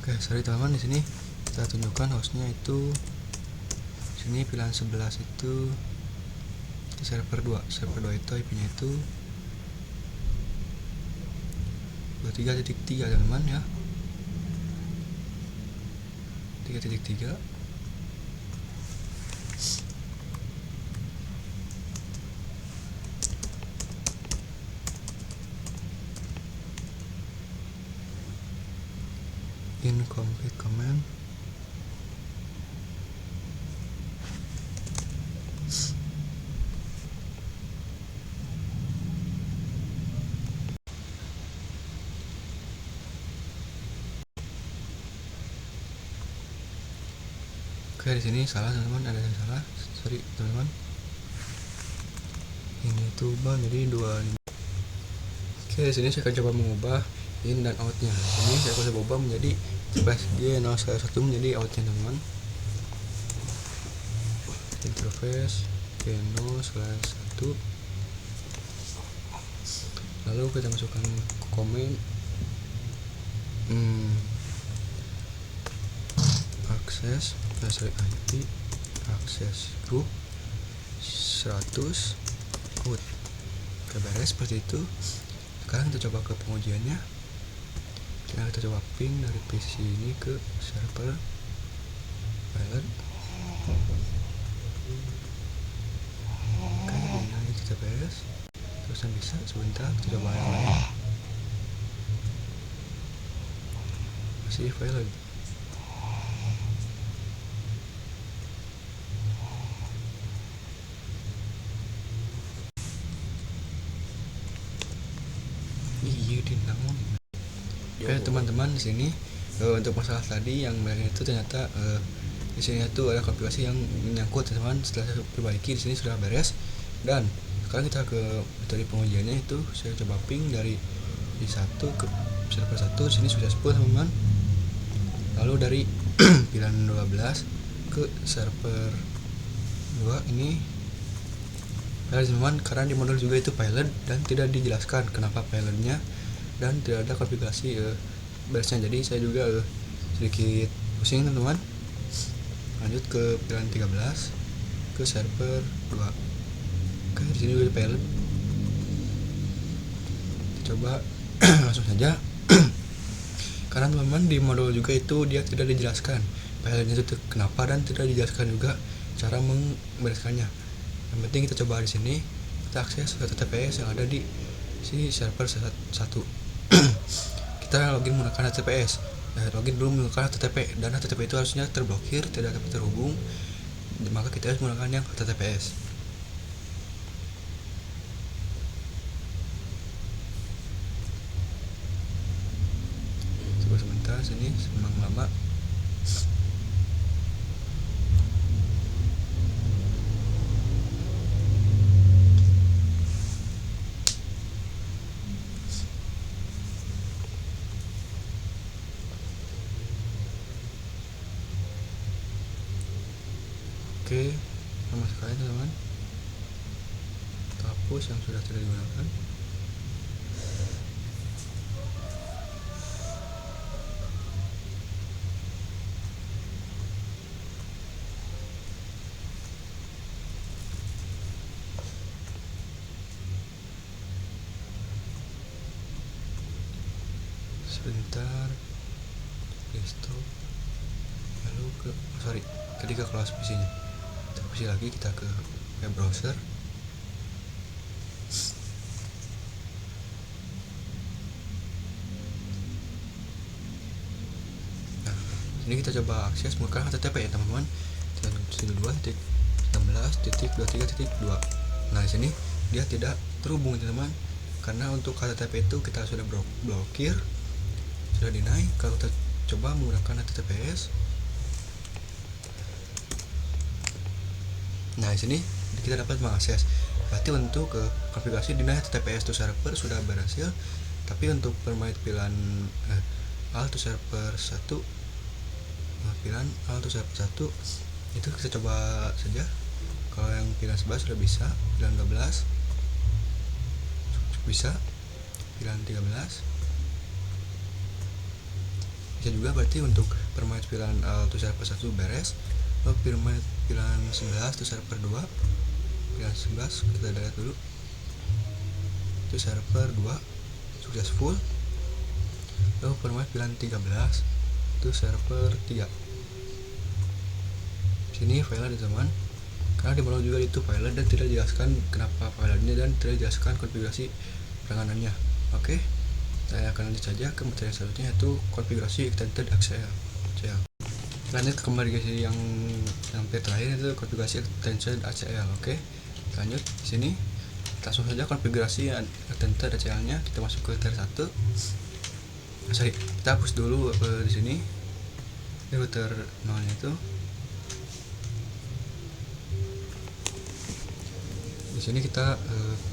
Oke, sorry teman-teman, di sini kita tunjukkan hostnya itu sini pilihan 11 itu di server 2 itu IP-nya itu 23.3 teman-teman ya, 3.3. Incomplete command. Oke, di sini salah teman-teman, ada yang salah. Sorry teman-teman. Ini tuh bang jadi 25. Oke, di sini saya akan coba mengubah in dan outnya. Ini saya akan coba ubah menjadi TPS G011 menjadi outnya teman-teman. Interface G011. Lalu kita masukkan komen akses IP akses group 100 out. Oke, beres seperti itu. Sekarang kita coba ke pengujiannya. Kita coba ping dari PC ini ke server pilot. Oke, ini TTPS terusnya bisa. Sebentar kita coba yang lain. Masih pilot. Oke teman-teman, di sini untuk masalah tadi yang bagian itu ternyata di sini itu ada komplikasi yang menyangkut teman-teman. Setelah saya perbaiki di sini sudah beres, dan sekarang kita ke metode pengujiannya itu saya coba ping dari I1 ke server 1. Sini sudah 10 teman-teman. Lalu dari pilihan 12 ke server 2 ini teman-teman, karena di modul juga itu pilot dan tidak dijelaskan kenapa pilotnya dan tidak ada konfigurasi beresnya. Jadi saya juga sedikit pusing teman-teman. Lanjut ke pilihan 13 ke server 2. Oke, di sini juga pilot. Kita coba langsung saja. Karena teman-teman di modul juga itu dia tidak dijelaskan pilotnya itu kenapa, dan tidak dijelaskan juga cara membereskannya. Yang penting kita coba di sini, kita akses ke TTPS yang ada di si server 1. Kita login menggunakan HTTPS. Login dulu menggunakan HTTP, dan HTTP itu harusnya terblokir, tidak dapat terhubung. Maka kita harus menggunakan yang HTTPS. Coba sebentar, sini memang lama. Oke, sama sekali teman-teman. Kita hapus yang sudah tidak digunakan. sebentar, desktop, lalu tadi ke close PC-nya. Kita PC lagi, kita ke web browser. Nah, ini kita coba akses menggunakan HTTP ya teman-teman. 192.16.23.2. Nah, di sini dia tidak terhubung teman-teman. Karena untuk HTTP itu kita sudah blokir, sudah deny. Kalau kita coba menggunakan HTTPS, nah di sini kita dapat mengakses. Berarti untuk konfigurasi deny HTTPS to server sudah berhasil. Tapi untuk pilihan alt to server 1, pilihan alt to server 1 itu kita coba saja. Kalau yang pilihan 11 sudah bisa, pilihan 12 bisa, pilihan 13 bisa juga. Berarti untuk permit pilihan to server 1 beres. Lalu pilihan 11 to server 2, pilihan 11 kita lihat dulu, to server 2 successful. Lalu permit pilihan 13 to server 3. Sini file teman, karena di manual juga itu file dan tidak dijelaskan kenapa filenya dan tidak dijelaskan konfigurasi penanganannya. Oke, saya akan lanjut saja ke materi selanjutnya, yaitu konfigurasi extended ACL. Lanjut ke konfigurasi yang hampir terakhir, itu konfigurasi extended ACL. Oke, lanjut di sini langsung saja konfigurasi extended ACL-nya. Kita masuk ke router 1. Kita hapus dulu di sini di router 0-nya itu. Di sini kita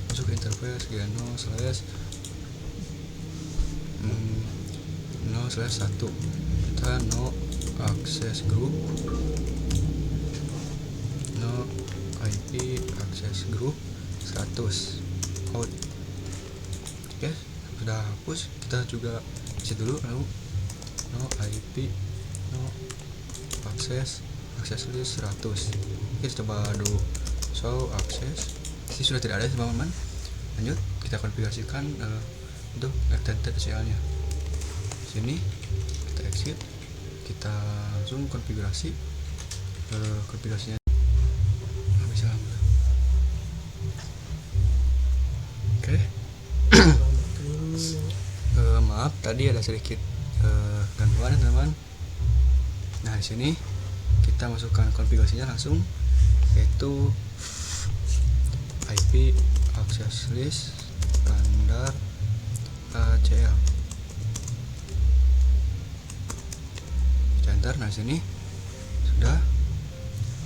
masuk ke interface no/1. Kita no access group, no IP access group 100 out. Oke, sudah hapus. Kita juga isi dulu, lalu no IP no access list 100. Kita coba dulu show access. Ini sudah tidak ada teman-teman. Lanjut, kita konfigurasikan untuk extended ACL-nya. Sini kita exit, kita langsung konfigurasi. Konfigurasinya bisa. Oke. Maaf, tadi ada sedikit gangguan teman-teman. Nah, di sini kita masukkan konfigurasinya langsung, yaitu IP access list standar ACL. Enter. Nah, sini sudah.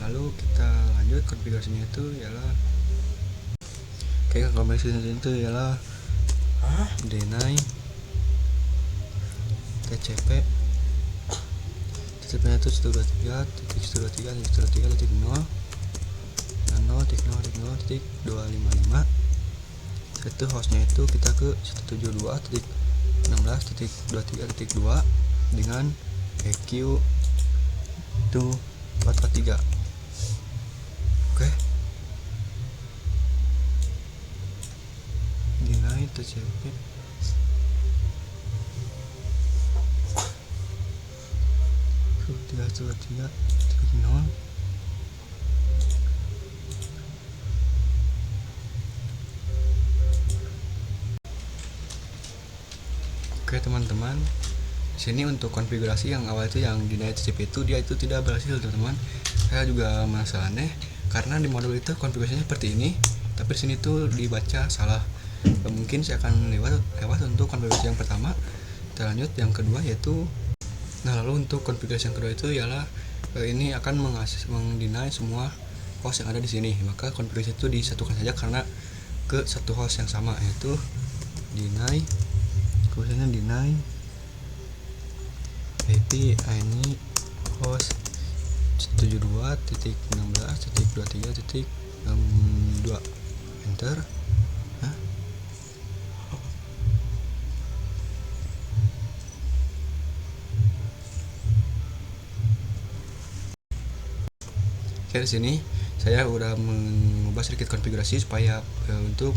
Lalu kita lanjut konfigurasinya itu ialah konfigurasinya itu ialah deny TCP. TCP-nya itu 123.123.0 0.0.0.255. Itu hostnya itu kita ke 172.16.23.2 dengan EQ itu 443. Oke, deny TCP tiga. Oke teman-teman, sini untuk konfigurasi yang awal itu yang deny TCP itu dia itu tidak berhasil teman-teman. Saya juga merasa aneh karena di modul itu konfigurasinya seperti ini, tapi di sini tuh dibaca salah. Mungkin saya akan lewat untuk konfigurasi yang pertama. Kita lanjut yang kedua, yaitu lalu untuk konfigurasi yang kedua itu ialah ini akan meng-deny semua host yang ada di sini. Maka konfigurasi itu disatukan saja karena ke satu host yang sama, yaitu deny IP ini host 72.16.23.2. Enter. Oke, di sini saya udah mengubah sedikit konfigurasi supaya untuk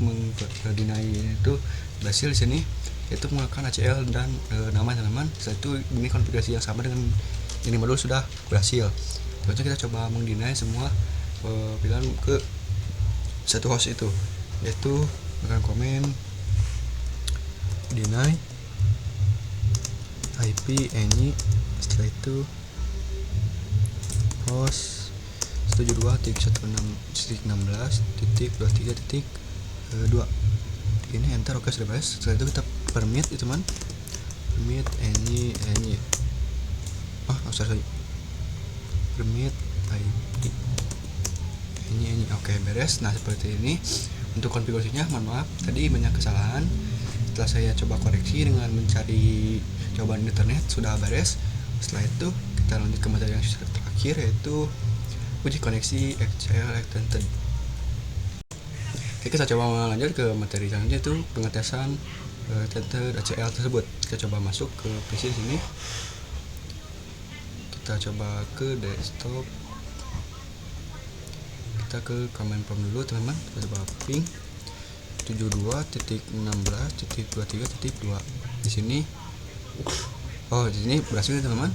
deny itu berhasil. Di sini yaitu menggunakan ACL dan nama teman-teman. Setelah itu ini konfigurasi yang sama dengan ini modul sudah berhasil. Selanjutnya kita coba meng-deny semua pilihan ke satu host itu, yaitu dengan komen deny IP any, setelah itu host 72.16.16.23.2 ini enter. Oke, sudah beres. Setelah itu kita permit itu teman, permit any sorry permit IP ini oke, beres. Nah, seperti ini untuk konfigurasinya. Mohon maaf tadi banyak kesalahan. Setelah saya coba koreksi dengan mencari cobaan internet, sudah beres. Setelah itu kita lanjut ke materi yang terakhir, yaitu uji koneksi ACL extended. Oke, kita coba lanjut ke materi selanjutnya, itu pengetesan extended ACL tersebut. Kita coba masuk ke PC sini. Kita coba ke desktop, kita ke command prompt dulu teman-teman. Kita coba ping 72.16.23.2 di sini. Oh, di sini berhasil teman-teman,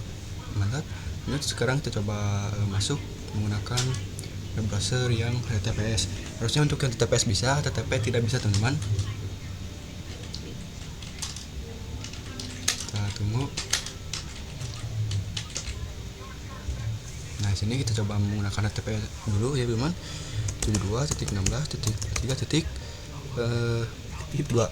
mantap. Nah, sekarang kita coba masuk menggunakan web browser yang HTTPS. Harusnya untuk yang HTTPS bisa, HTTP tidak bisa teman-teman. Kita tunggu. Nah, sini kita coba menggunakan HTTP dulu ya teman-teman. 72.16.3.2.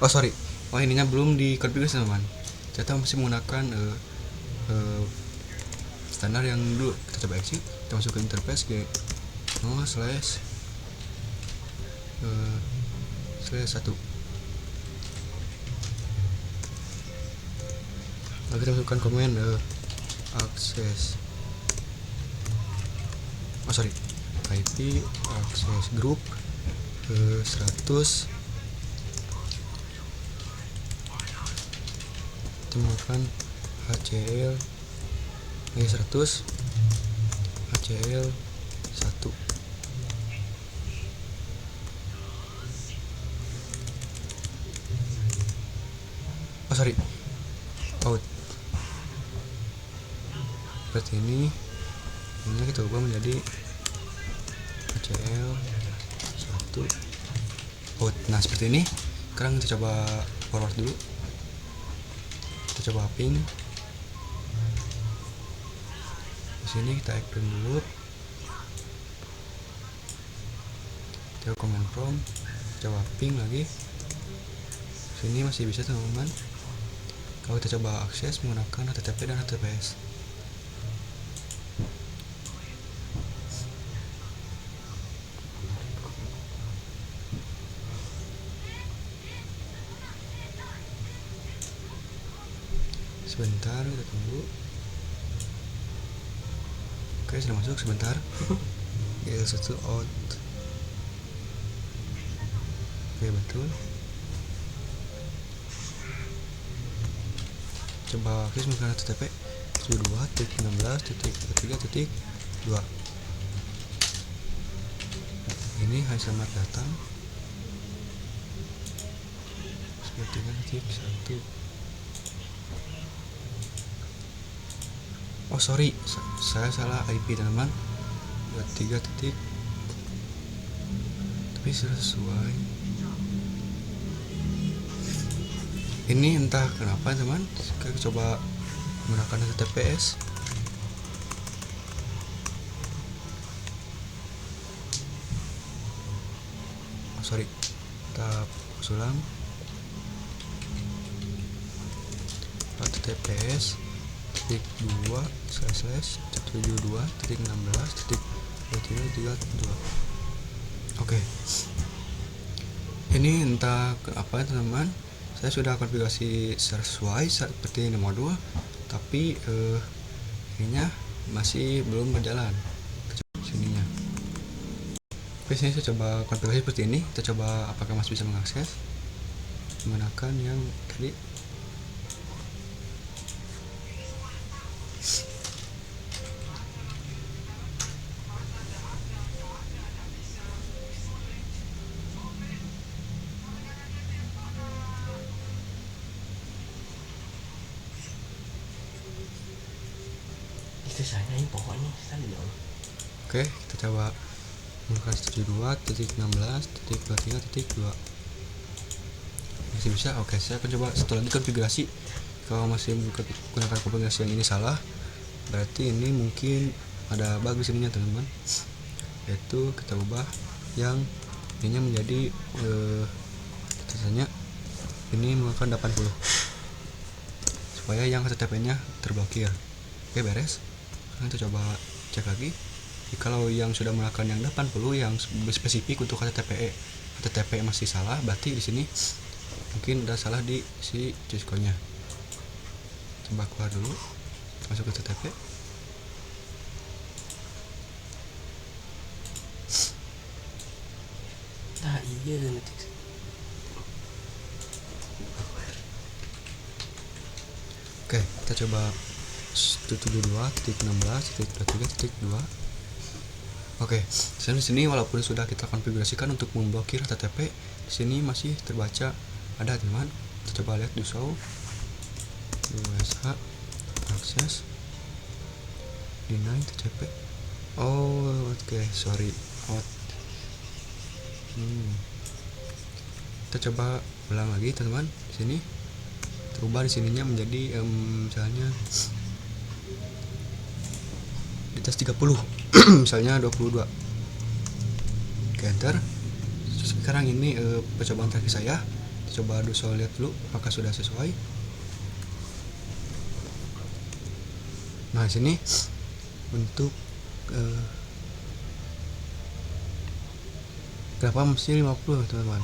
Oh sorry, ininya belum dikonfigurasi teman-teman. Kita masih menggunakan standar yang dulu. Kita coba exit, kita masuk ke interface ke slash 1. Lalu kita masukkan komen akses IP akses group 100, temukan ACL 100 ACL 1. Out. Seperti ini kita ubah menjadi ACL 1 out. Nah, seperti ini. Sekarang kita coba forward dulu. Kita coba ping. Di sini kita add dulu. Kita command prompt, coba ping lagi. Sini masih bisa teman-teman. Kalau kita coba akses menggunakan HTTP dan HTTPS. Sebentar, kita tunggu. Oke, sudah masuk. Sebentar. GL1 out. Oke, betul. Coba akses menggunakan HTTP 72.16.3.2. Ini hai selamat datang. Sepertinya tip 1. Oh sorry, saya salah IP teman-teman. 3 titik. Tapi sesuai. Ini entah kenapa teman. Kita coba menggunakan HTTPS. Oh sorry, kita ulang. HTTPS 2/72.16.23.2. Oke. Ini entah apa teman-teman. Saya sudah konfigurasi sesuai seperti ini modul, tapi ininya masih belum berjalan. Sininya. Oke, sini saya coba konfigurasi seperti ini. Kita coba apakah masih bisa mengakses menggunakan yang tadi. Bisanya ini pokoknya kan ya Allah. Oke, kita coba menggunakan 72.16.23.2. Masih bisa. Oke, saya akan coba satu lagi konfigurasi. Kalau masih menggunakan konfigurasi yang ini salah, berarti ini mungkin ada bug di sininya teman-teman. Yaitu kita ubah yang ininya menjadi kita tanya ini menggunakan 80 supaya yang HTTP-nya terblokir. Oke, beres. Sekarang kita coba cek lagi. Kalau yang sudah menggunakan yang 80 yang spesifik untuk HTTP masih salah, berarti di sini mungkin ada salah di si Cisco-nya. Coba keluar dulu, masuk ke HTTP. Nah iya nanti. Oke, kita coba 72.16.23.2. Oke, di sini walaupun sudah kita konfigurasikan untuk memblokir HTTP, di sini masih terbaca ada teman. Kita coba lihat di show USH akses deny HTTP. Oh, oke, sorry. Kita coba ulang lagi teman-teman. Di sini terubah di sininya menjadi misalnya di atas 30 misalnya 22. Oke, enter. Sekarang ini percobaan terakhir saya. Coba dulu lihat dulu apakah sudah sesuai. Nah, sini untuk berapa mesti 50 teman-teman.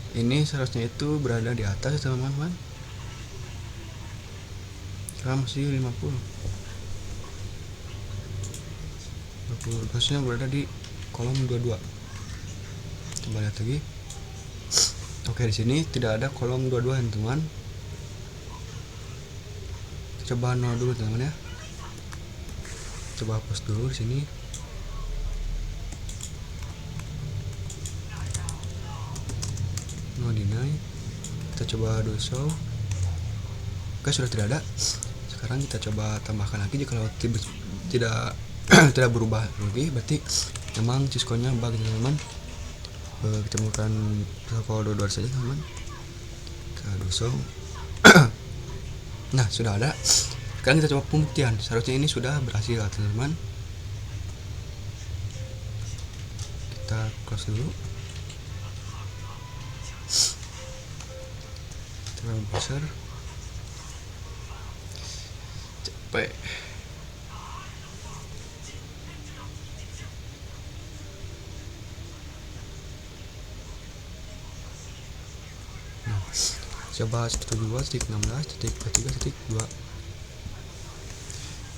Ini seharusnya itu berada di atas teman-teman. Sekarang masih 50. Harusnya berada di kolom 22. Coba lihat lagi. Oke, di sini tidak ada kolom 22 teman-teman. Coba 0 dulu teman-teman ya. Coba hapus dulu di sini. No deny. Kita coba do show. Oke, sudah tidak ada. Sekarang kita coba tambahkan lagi. Jika tidak tidak berubah lagi, berarti memang Cisco-nya bug teman-teman. Kita menggunakan protokol 22 saja teman-teman. Kita do show. Nah, sudah ada. Sekarang kita coba pembuktian. Seharusnya ini sudah berhasil teman-teman. Kita close dulu. Kita browser. Capek. Nah, coba 72.16.23.2.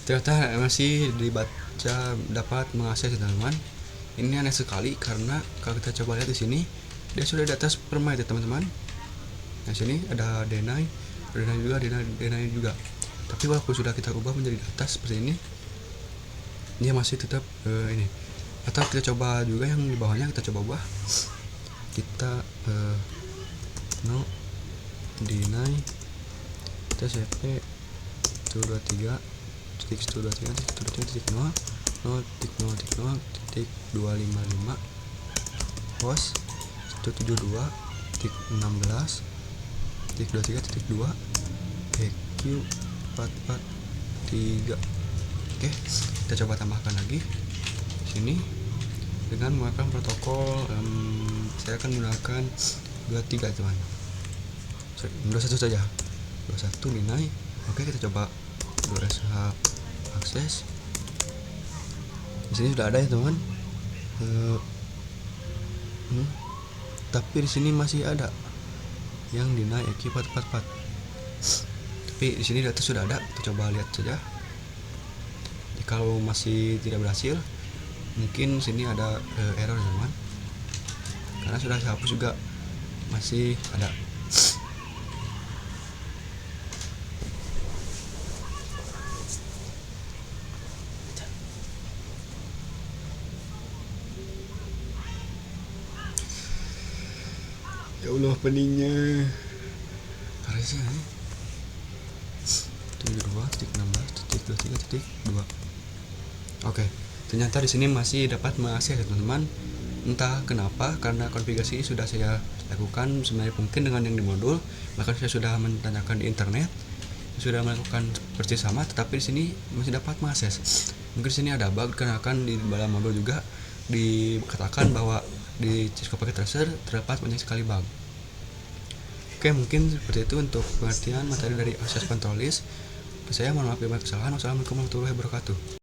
Ternyata masih dibaca dapat mengakses teman-teman. Ini aneh sekali karena kalau kita coba lihat di sini dia sudah di atas permai teman-teman. Nah, sini ada deny juga. Tapi walaupun sudah kita ubah menjadi di atas seperti ini, dia masih tetap ini. Atau kita coba juga yang di bawahnya, kita coba ubah. Kita no deny TCP 123.123.0.0.0.255 host 172.16.23.2 EQ 443. Oke, kita coba tambahkan lagi sini dengan menggunakan protokol saya akan menggunakan 23 teman. 21 saja. 21 deny. Oke, kita coba USH akses. Di sini sudah ada ya teman. Tapi di sini masih ada yang deny EQ 444. Tapi di sini data sudah ada. Kita coba lihat saja. Kalau masih tidak berhasil, mungkin sini ada error teman. Karena sudah saya hapus juga masih ada. Ya Allah, peningnya harusnya 72.16.23.2. Oke, ternyata di sini masih dapat mengakses ya teman-teman. Entah kenapa, karena konfigurasi sudah saya lakukan sebenarnya mungkin dengan yang di modul, bahkan saya sudah menanyakan di internet, sudah melakukan seperti sama, tetapi di sini masih dapat mengakses. Mungkin di sini ada bug karena kan di dalam modul juga dikatakan bahwa di Cisco Packet Tracer terdapat banyak sekali bug. Oke, mungkin seperti itu untuk pengertian materi dari Access Control List. Saya mohon maaf bila ada kesalahan. Wassalamualaikum warahmatullahi wabarakatuh.